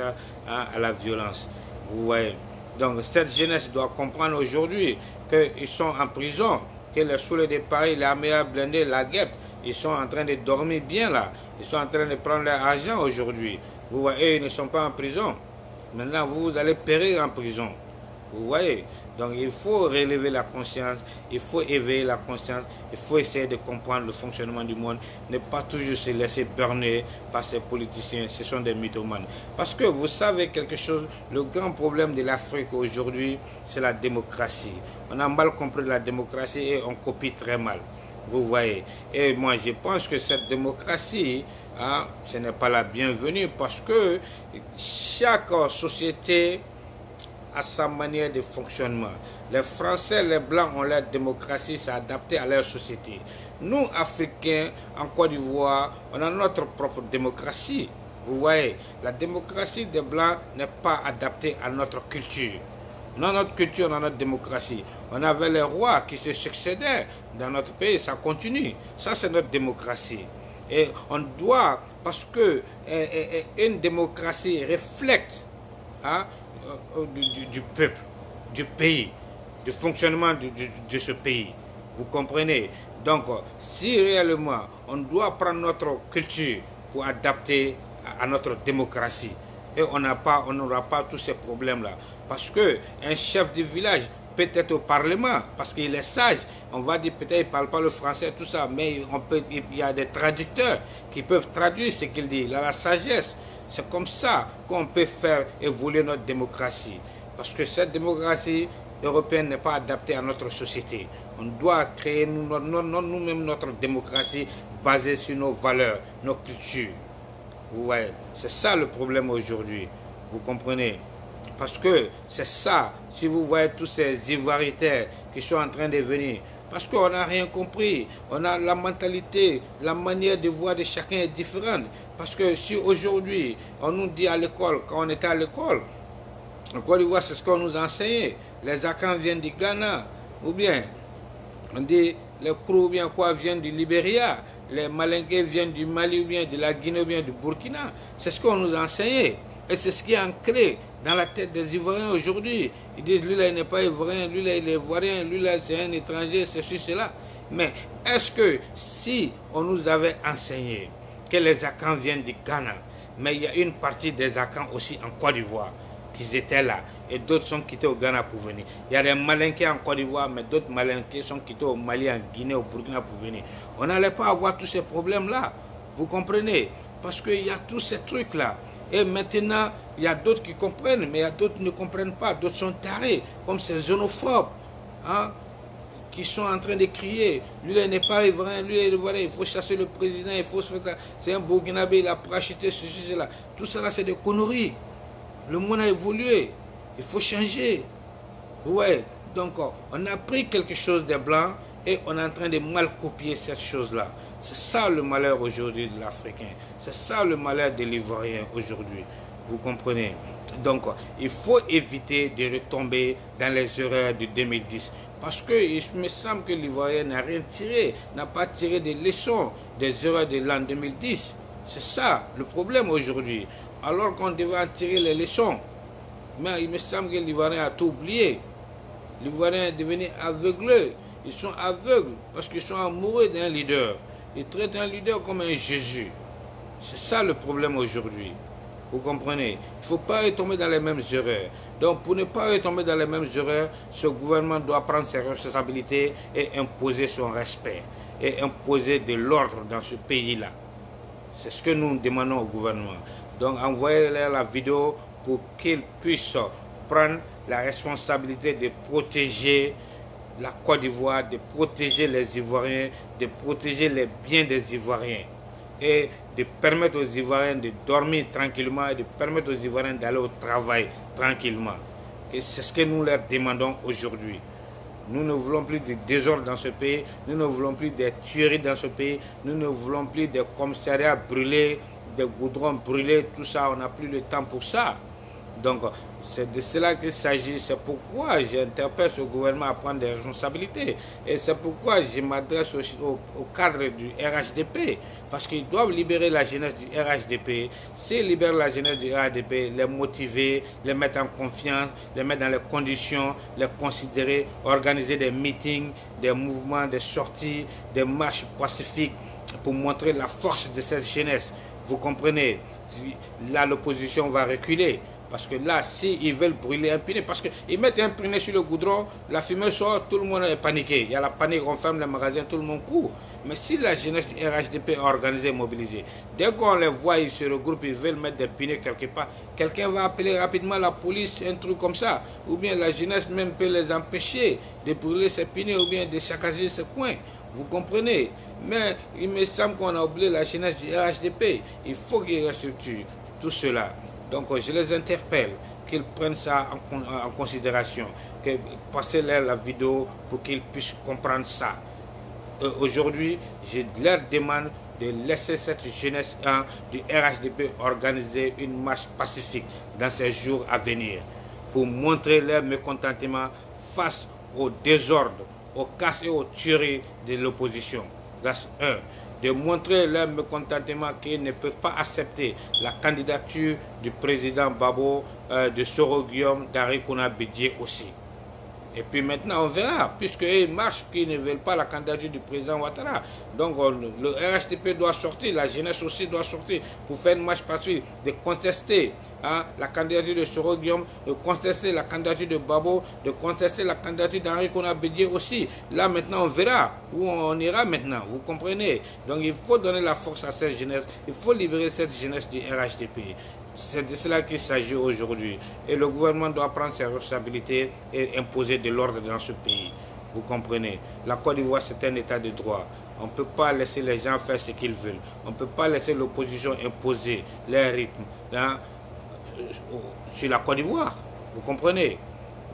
S1: à la violence. Vous voyez. Donc cette jeunesse doit comprendre aujourd'hui qu'ils sont en prison, que les soulets de Paris, l'Amiral Blindé, la guêpe, ils sont en train de dormir bien là. Ils sont en train de prendre leur argent aujourd'hui. Vous voyez, ils ne sont pas en prison. Maintenant, vous allez périr en prison. Vous voyez. Donc il faut relever la conscience, il faut éveiller la conscience, il faut essayer de comprendre le fonctionnement du monde, ne pas toujours se laisser berner par ces politiciens, ce sont des mythomanes. Parce que vous savez quelque chose, le grand problème de l'Afrique aujourd'hui, c'est la démocratie. On a mal compris la démocratie et on copie très mal. Vous voyez. Et moi je pense que cette démocratie, ce n'est pas la bienvenue parce que chaque société à sa manière de fonctionnement. Les Français, les Blancs ont leur démocratie, c'est adapté à leur société. Nous, Africains, en Côte d'Ivoire, on a notre propre démocratie. Vous voyez, la démocratie des Blancs n'est pas adaptée à notre culture. On a notre culture, on a notre démocratie. On avait les rois qui se succédaient dans notre pays, ça continue. Ça, c'est notre démocratie. Et on doit, parce que une démocratie reflète du peuple, du pays, du fonctionnement de ce pays. Vous comprenez? Donc, si réellement on doit prendre notre culture pour adapter à notre démocratie, et on n'aura pas tous ces problèmes-là. Parce qu'un chef de village peut être au Parlement, parce qu'il est sage. On va dire peut-être qu'il ne parle pas le français, tout ça, mais il y a des traducteurs qui peuvent traduire ce qu'il dit. Il a la sagesse. C'est comme ça qu'on peut faire évoluer notre démocratie. Parce que cette démocratie européenne n'est pas adaptée à notre société. On doit créer nous-mêmes notre démocratie basée sur nos valeurs, nos cultures. Vous voyez, c'est ça le problème aujourd'hui. Vous comprenez? Parce que c'est ça, si vous voyez tous ces ivoiritaires qui sont en train de venir Parce qu'on n'a rien compris. On a la mentalité, la manière de voir de chacun est différente. Parce que si aujourd'hui, on nous dit à l'école, quand on était à l'école, en Côte d'Ivoire, c'est ce qu'on nous a enseigné. Les Akans viennent du Ghana, ou bien on dit les Krou ou bien quoi viennent du Libéria, les Malingués viennent du Mali ou bien de la Guinée ou bien du Burkina. C'est ce qu'on nous a enseigné. Et c'est ce qui est ancré dans la tête des Ivoiriens aujourd'hui. Ils disent, lui là il n'est pas Ivoirien, lui là il est Ivoirien, lui là c'est un étranger, ceci, cela. Mais est-ce que si on nous avait enseigné que les Akans viennent du Ghana, mais il y a une partie des Akans aussi en Côte d'Ivoire, qu'ils étaient là, et d'autres sont quittés au Ghana pour venir. Il y a des Malinqués en Côte d'Ivoire, mais d'autres Malinqués sont quittés au Mali, en Guinée, au Burkina pour venir. On n'allait pas avoir tous ces problèmes-là. Vous comprenez? Parce qu'il y a tous ces trucs-là. Et maintenant, il y a d'autres qui comprennent, mais il y a d'autres qui ne comprennent pas. D'autres sont tarés, comme ces xénophobes, hein, qui sont en train de crier. Lui, il n'est pas ivoirien, lui, il est ivoirien, il faut chasser le président, il faut se faire... C'est un Burkinabé, il a parachuté ceci, cela. Tout ça, c'est des conneries. Le monde a évolué. Il faut changer. Ouais. Donc, on a pris quelque chose des Blancs et on est en train de mal copier cette chose-là. C'est ça le malheur aujourd'hui de l'Africain. C'est ça le malheur de l'Ivoirien aujourd'hui. Vous comprenez? Donc, il faut éviter de retomber dans les erreurs de 2010. Parce qu'il me semble que l'Ivoirien n'a rien tiré, n'a pas tiré des leçons des erreurs de l'an 2010. C'est ça le problème aujourd'hui. Alors qu'on devait en tirer les leçons. Mais il me semble que l'Ivoirien a tout oublié. L'Ivoirien est devenu aveugleux. Ils sont aveugles parce qu'ils sont amoureux d'un leader. Ils traitent un leader comme un Jésus. C'est ça le problème aujourd'hui. Vous comprenez? Il ne faut pas retomber dans les mêmes erreurs. Donc pour ne pas retomber dans les mêmes erreurs, ce gouvernement doit prendre ses responsabilités et imposer son respect. Et imposer de l'ordre dans ce pays-là. C'est ce que nous demandons au gouvernement. Donc envoyez-leur la vidéo pour qu'ils puissent prendre la responsabilité de protéger la Côte d'Ivoire, de protéger les Ivoiriens, de protéger les biens des Ivoiriens et de permettre aux Ivoiriens de dormir tranquillement et de permettre aux Ivoiriens d'aller au travail tranquillement. Et c'est ce que nous leur demandons aujourd'hui. Nous ne voulons plus de désordre dans ce pays, nous ne voulons plus de tueries dans ce pays, nous ne voulons plus de commissariats brûlés, des goudrons brûlés, tout ça, on n'a plus le temps pour ça. Donc, c'est de cela qu'il s'agit. C'est pourquoi j'interpelle ce gouvernement à prendre des responsabilités. Et c'est pourquoi je m'adresse au cadre du RHDP. Parce qu'ils doivent libérer la jeunesse du RHDP. S'ils libèrent la jeunesse du RHDP, les motiver, les mettre en confiance, les mettre dans les conditions, les considérer, organiser des meetings, des mouvements, des sorties, des marches pacifiques pour montrer la force de cette jeunesse. Vous comprenez? Là, l'opposition va reculer. Parce que là, s'ils veulent brûler un pneu, parce qu'ils mettent un pneu sur le goudron, la fumée sort, tout le monde est paniqué. Il y a la panique, on ferme les magasins, tout le monde court. Mais si la jeunesse du RHDP est organisée, mobilisée, dès qu'on les voit, ils se regroupent, ils veulent mettre des pneus quelque part, quelqu'un va appeler rapidement la police, un truc comme ça. Ou bien la jeunesse même peut les empêcher de brûler ces pneus ou bien de saccager ces coins. Vous comprenez? Mais il me semble qu'on a oublié la jeunesse du RHDP. Il faut qu'ils restructurent tout cela. Donc je les interpelle qu'ils prennent ça en considération, que passez-leur la vidéo pour qu'ils puissent comprendre ça. Aujourd'hui, je leur demande de laisser cette jeunesse du RHDP organiser une marche pacifique dans ces jours à venir pour montrer leur mécontentement face au désordre, aux casses et aux tueries de l'opposition. That's 1. De montrer leur mécontentement qu'ils ne peuvent pas accepter la candidature du président Babo, de Soro Guillaume, d'Henri Konan Bédié aussi. Et puis maintenant, on verra, puisqu'ils marchent, qu'ils ne veulent pas la candidature du président Ouattara. Donc le RHDP doit sortir, la jeunesse aussi doit sortir pour faire une marche pacifique, de contester la candidature de Soro Guillaume, de contester la candidature de Babo, de contester la candidature d'Henri Konan Bédié aussi. Là maintenant, on verra où on ira maintenant, vous comprenez. Donc il faut donner la force à cette jeunesse, il faut libérer cette jeunesse du RHDP. C'est de cela qu'il s'agit aujourd'hui. Et le gouvernement doit prendre ses responsabilités et imposer de l'ordre dans ce pays. Vous comprenez? La Côte d'Ivoire, c'est un état de droit. On ne peut pas laisser les gens faire ce qu'ils veulent. On ne peut pas laisser l'opposition imposer leur rythme sur la Côte d'Ivoire. Vous comprenez?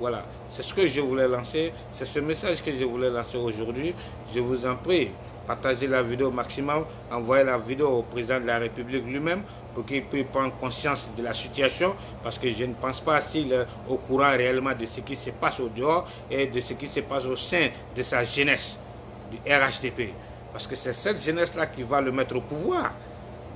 S1: Voilà. C'est ce que je voulais lancer, c'est ce message que je voulais lancer aujourd'hui. Je vous en prie, partagez la vidéo au maximum, envoyez la vidéo au président de la République lui-même pour qu'il puisse prendre conscience de la situation, parce que je ne pense pas s'il est au courant réellement de ce qui se passe au dehors et de ce qui se passe au sein de sa jeunesse, du RHDP. Parce que c'est cette jeunesse-là qui va le mettre au pouvoir.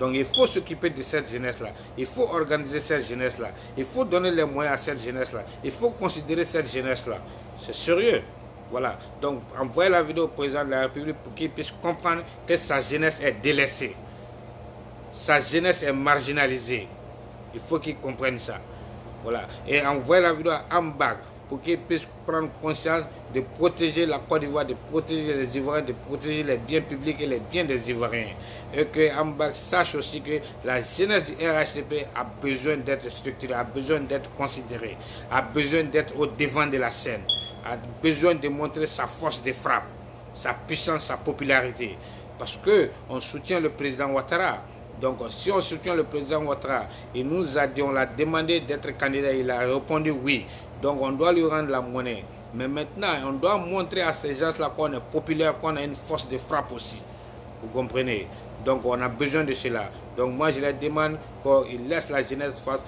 S1: Donc il faut s'occuper de cette jeunesse-là. Il faut organiser cette jeunesse-là. Il faut donner les moyens à cette jeunesse-là. Il faut considérer cette jeunesse-là. C'est sérieux. Voilà. Donc envoyez la vidéo au président de la République pour qu'il puisse comprendre que sa jeunesse est délaissée. Sa jeunesse est marginalisée. Il faut qu'il comprenne ça. Voilà. Et envoyez la vidéo à Ambag pour qu'il puisse prendre conscience de protéger la Côte d'Ivoire, de protéger les Ivoiriens, de protéger les biens publics et les biens des Ivoiriens. Et que Ambag sache aussi que la jeunesse du RHDP a besoin d'être structurée, a besoin d'être considérée, a besoin d'être au devant de la scène, a besoin de montrer sa force de frappe, sa puissance, sa popularité. Parce qu'on soutient le président Ouattara. Donc, si on soutient le président Ouattara, on l'a demandé d'être candidat, il a répondu oui. Donc, on doit lui rendre la monnaie. Mais maintenant, on doit montrer à ces gens-là qu'on est populaire, qu'on a une force de frappe aussi. Vous comprenez? Donc, on a besoin de cela. Donc, moi, je leur demande qu'ils laissent la jeunesse faire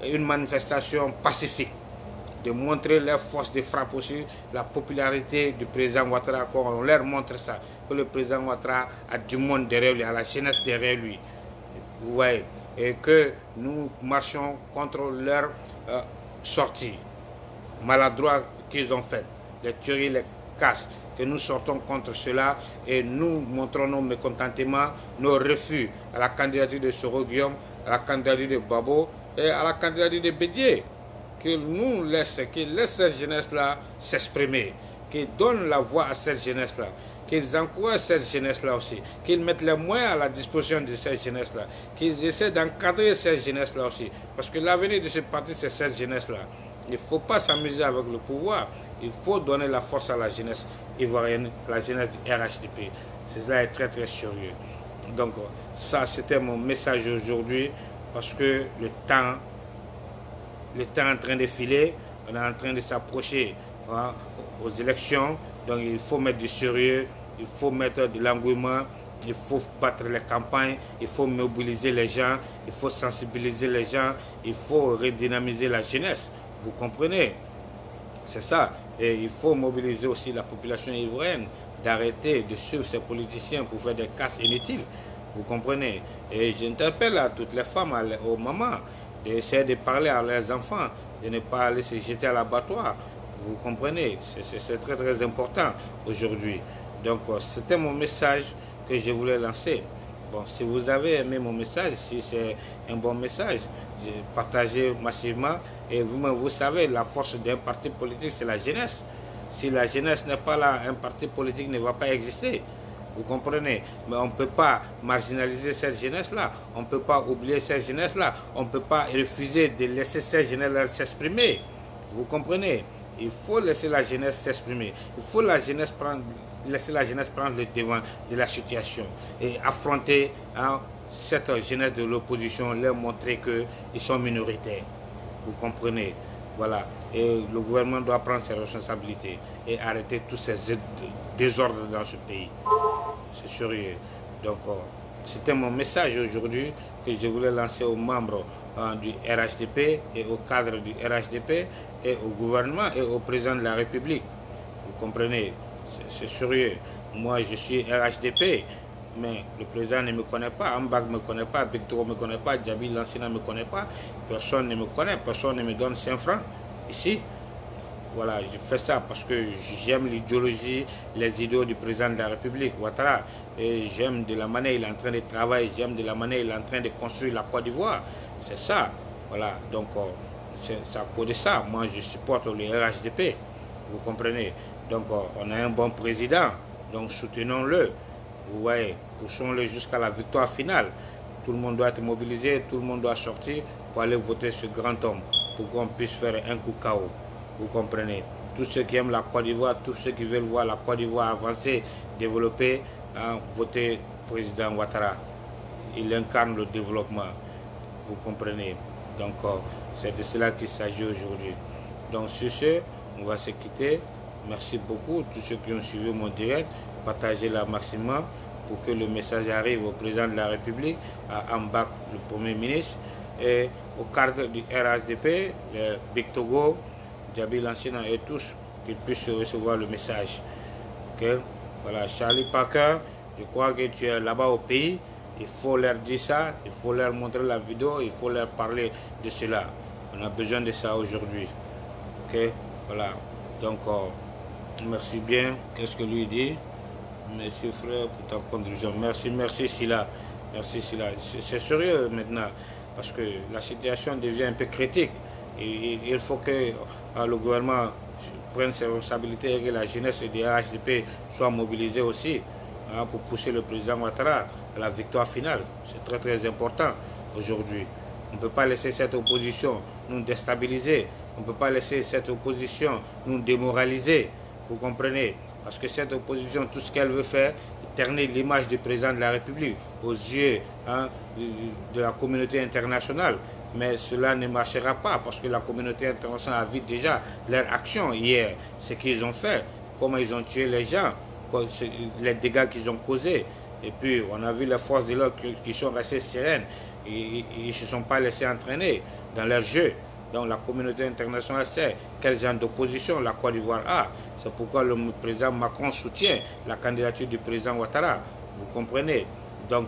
S1: une manifestation pacifique, de montrer leur force de frappe aussi, la popularité du président Ouattara, qu'on leur montre ça, que le président Ouattara a du monde derrière lui, a la jeunesse derrière lui, vous voyez, et que nous marchons contre leur sortie maladroite qu'ils ont faite, les tueries, les casses, que nous sortons contre cela et nous montrons nos mécontentements, nos refus à la candidature de Soro Guillaume, à la candidature de Babo et à la candidature de Bédié. Qu'ils nous laissent, qu'ils laissent cette jeunesse-là s'exprimer, qu'ils donnent la voix à cette jeunesse-là, qu'ils encouragent cette jeunesse-là aussi, qu'ils mettent les moyens à la disposition de cette jeunesse-là, qu'ils essaient d'encadrer cette jeunesse-là aussi. Parce que l'avenir de ce parti, c'est cette jeunesse-là. Il ne faut pas s'amuser avec le pouvoir, il faut donner la force à la jeunesse ivoirienne, à la jeunesse du RHDP. Cela est très très sérieux. Donc ça, c'était mon message aujourd'hui, parce que le temps est en train de filer, on est en train de s'approcher aux élections, donc il faut mettre du sérieux, il faut mettre de l'engouement, il faut battre les campagnes, il faut mobiliser les gens, il faut sensibiliser les gens, il faut redynamiser la jeunesse, vous comprenez? C'est ça, et il faut mobiliser aussi la population ivoirienne, d'arrêter de suivre ces politiciens pour faire des casses inutiles, vous comprenez? Et j'interpelle à toutes les femmes, aux mamans, d'essayer de parler à leurs enfants, de ne pas aller se jeter à l'abattoir. Vous comprenez? C'est très très important aujourd'hui. Donc c'était mon message que je voulais lancer. Bon, si vous avez aimé mon message, si c'est un bon message, partagez massivement. Et vous-même, vous savez, la force d'un parti politique, c'est la jeunesse. Si la jeunesse n'est pas là, un parti politique ne va pas exister. Vous comprenez? Mais on ne peut pas marginaliser cette jeunesse-là. On ne peut pas oublier cette jeunesse-là. On ne peut pas refuser de laisser cette jeunesse-là s'exprimer. Vous comprenez? Il faut laisser la jeunesse s'exprimer. Il faut laisser la jeunesse prendre le devant de la situation et affronter cette jeunesse de l'opposition, leur montrer qu'ils sont minoritaires. Vous comprenez? Voilà. Et le gouvernement doit prendre ses responsabilités et arrêter tous ces désordres dans ce pays. C'est sérieux. Donc, c'était mon message aujourd'hui que je voulais lancer aux membres du RHDP et au cadre du RHDP et au gouvernement et au président de la République. Vous comprenez? C'est sérieux. Moi, je suis RHDP, mais le président ne me connaît pas, Ambag ne me connaît pas, Victor ne me connaît pas, Djabi Lansina ne me connaît pas, personne ne me connaît, personne ne me donne 5 francs ici. Voilà, je fais ça parce que j'aime l'idéologie, les idéaux du président de la République, Ouattara. Et j'aime de la manière il est en train de travailler, j'aime de la manière il est en train de construire la Côte d'Ivoire. C'est ça. Voilà, donc c'est à cause de ça. Moi, je supporte le RHDP. Vous comprenez? Donc, on a un bon président. Donc, soutenons-le. Vous voyez, poussons-le jusqu'à la victoire finale. Tout le monde doit être mobilisé, tout le monde doit sortir pour aller voter ce grand homme, pour qu'on puisse faire un coup KO. Vous comprenez? Tous ceux qui aiment la Côte d'Ivoire, tous ceux qui veulent voir la Côte d'Ivoire avancer, développer, voter président Ouattara. Il incarne le développement. Vous comprenez? Donc, c'est de cela qu'il s'agit aujourd'hui. Donc, sur ce, on va se quitter. Merci beaucoup tous ceux qui ont suivi mon direct. Partagez-la maximum pour que le message arrive au président de la République, à Ambak, le Premier ministre, et au cadre du RHDP, le Big Togo, Djabi Lansina et tous, qu'ils puissent recevoir le message. Okay? Voilà, Charlie Parker, je crois que tu es là-bas au pays. Il faut leur dire ça, il faut leur montrer la vidéo, il faut leur parler de cela. On a besoin de ça aujourd'hui. Ok, voilà. Donc, merci bien. Qu'est-ce que lui dit? Merci frère pour ta contribution. Merci Sila. Merci Sila. C'est sérieux maintenant parce que la situation devient un peu critique. Et il faut que le gouvernement prenne ses responsabilités et que la jeunesse du RHDP soit mobilisée aussi. Pour pousser le président Ouattara à la victoire finale. C'est très important aujourd'hui. On ne peut pas laisser cette opposition nous déstabiliser. On ne peut pas laisser cette opposition nous démoraliser. Vous comprenez? Parce que cette opposition, tout ce qu'elle veut faire, ternir l'image du président de la République aux yeux de la communauté internationale. Mais cela ne marchera pas parce que la communauté internationale a vu déjà leur action hier, ce qu'ils ont fait, comment ils ont tué les gens, les dégâts qu'ils ont causés. Et puis on a vu les forces de l'ordre qui sont restées sereines. Ils ne se sont pas laissés entraîner dans leur jeu. Donc la communauté internationale sait quel genre d'opposition la Côte d'Ivoire a. C'est pourquoi le président Macron soutient la candidature du président Ouattara. Vous comprenez? Donc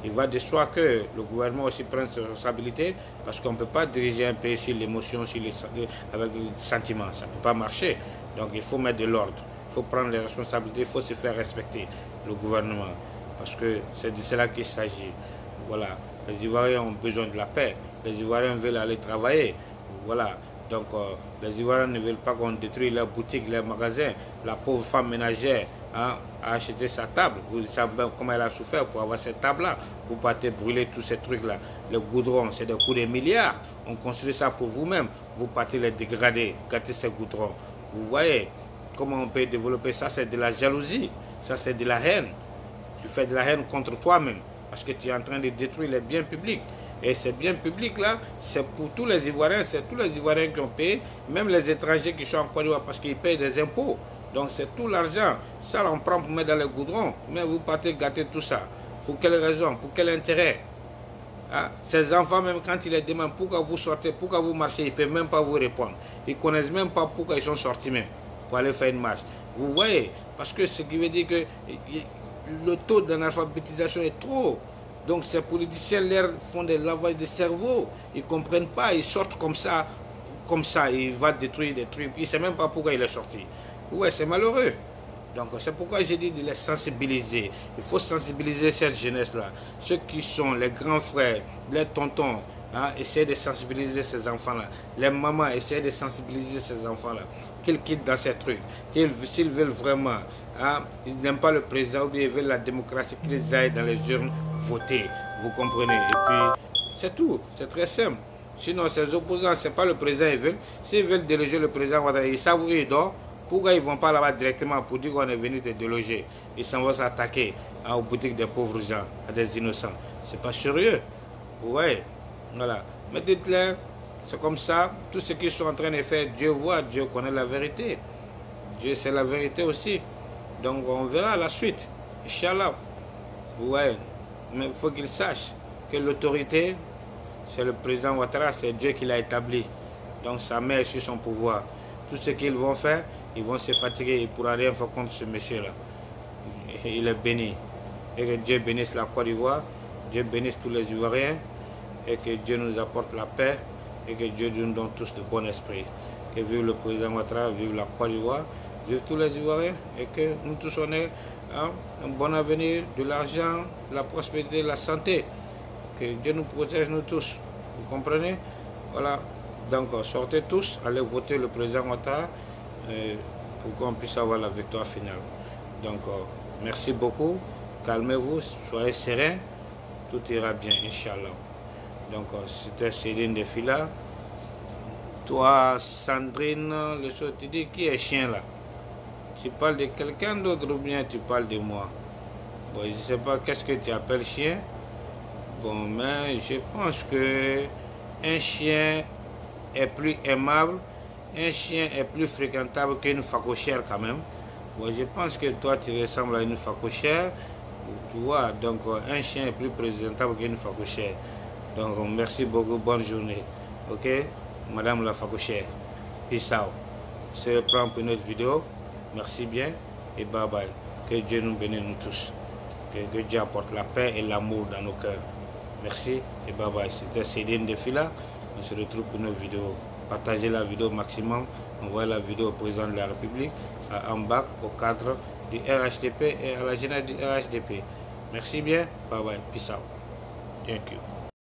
S1: il va de soi que le gouvernement aussi prenne ses responsabilités parce qu'on ne peut pas diriger un pays sur l'émotion, avec les sentiments. Ça ne peut pas marcher. Donc il faut mettre de l'ordre. Il faut prendre les responsabilités, il faut se faire respecter le gouvernement. Parce que c'est de cela qu'il s'agit. Voilà. Les Ivoiriens ont besoin de la paix. Les Ivoiriens veulent aller travailler. Voilà. Donc les Ivoiriens ne veulent pas qu'on détruise leurs boutiques, leurs magasins. La pauvre femme ménagère a acheté sa table. Vous savez comment elle a souffert pour avoir cette table-là. Vous partez brûler tous ces trucs-là. Le goudron, c'est des coûts de milliards. On construit ça pour vous-même. Vous partez les dégrader, gâter ces goudrons. Vous voyez comment on peut développer ça? C'est de la jalousie. Ça, c'est de la haine. Tu fais de la haine contre toi-même. Parce que tu es en train de détruire les biens publics. Et ces biens publics-là, c'est pour tous les Ivoiriens. C'est tous les Ivoiriens qui ont payé. Même les étrangers qui sont en Côte d'Ivoire parce qu'ils payent des impôts. Donc c'est tout l'argent. Ça, on prend pour mettre dans les goudrons. Mais vous partez gâter tout ça. Pour quelle raison? Pour quel intérêt? Ces enfants, même quand ils les demandent pourquoi vous sortez, pourquoi vous marchez, ils ne peuvent même pas vous répondre. Ils ne connaissent même pas pourquoi ils sont sortis même pour aller faire une marche. Vous voyez? Parce que ce qui veut dire que le taux d'analphabétisation est trop. Donc ces politiciens leur font des lavages de cerveau. Ils ne comprennent pas, ils sortent comme ça, ils vont détruire des trucs. Ils ne savent même pas pourquoi il est sorti. Ouais, c'est malheureux. Donc c'est pourquoi j'ai dit de les sensibiliser. Il faut sensibiliser cette jeunesse-là. Ceux qui sont les grands frères, les tontons, essayer de sensibiliser ces enfants-là. Les mamans, essayer de sensibiliser ces enfants-là. Qu'ils quittent dans ces trucs. S'ils veulent vraiment, ils n'aiment pas le président ou bien ils veulent la démocratie, qu'ils aillent dans les urnes voter. Vous comprenez? Et puis, c'est tout. C'est très simple. Sinon, ces opposants, ce n'est pas le président qu'ils veulent. S'ils veulent déloger le président, ils savent où il dort. Pourquoi ils ne vont pas là-bas directement pour dire qu'on est venu te déloger? Ils s'en vont s'attaquer aux boutiques des pauvres gens, à des innocents. C'est pas sérieux. Ouais. Voilà. Mais dites-leur, c'est comme ça. Tout ce qu'ils sont en train de faire, Dieu voit, Dieu connaît la vérité. Dieu, c'est la vérité aussi. Donc, on verra la suite. Inch'Allah. Ouais. Mais il faut qu'ils sachent que l'autorité, c'est le président Ouattara, c'est Dieu qui l'a établi. Donc, sa mère est sur son pouvoir. Tout ce qu'ils vont faire, ils vont se fatiguer, ils ne pourront rien faire contre ce monsieur-là. Il est béni. Et que Dieu bénisse la Côte d'Ivoire, Dieu bénisse tous les Ivoiriens, et que Dieu nous apporte la paix, et que Dieu nous donne tous de bon esprit. Que vive le président Ouattara, vive la Côte d'Ivoire, vive tous les Ivoiriens, et que nous tous on ait un bon avenir, de l'argent, la prospérité, la santé. Que Dieu nous protège, nous tous. Vous comprenez? Voilà. Donc sortez tous, allez voter le président Ouattara pour qu'on puisse avoir la victoire finale. Donc merci beaucoup, calmez-vous, soyez sereins, tout ira bien, Inch'Allah. Donc c'était Céline de Fila. Toi, Sandrine, le soir, tu dis qui est chien là? Tu parles de quelqu'un d'autre ou bien tu parles de moi? Bon, je ne sais pas qu'est-ce que tu appelles chien. Bon, mais je pense que un chien est plus aimable un chien est plus fréquentable qu'une phacochère quand même. Bon, je pense que toi, tu ressembles à une phacochère. Tu vois, donc un chien est plus présentable qu'une phacochère. Donc, merci beaucoup, bonne journée. Ok, Madame la phacochère. Peace out. On se reprend pour une autre vidéo. Merci bien et bye bye. Que Dieu nous bénisse nous tous. Que Dieu apporte la paix et l'amour dans nos cœurs. Merci et bye bye. C'était Cédine Defila. On se retrouve pour une autre vidéo. Partagez la vidéo au maximum. Envoyez la vidéo au président de la République, à Ambak, au cadre du RHDP et à la jeunesse du RHDP. Merci bien. Bye bye. Peace out. Thank you.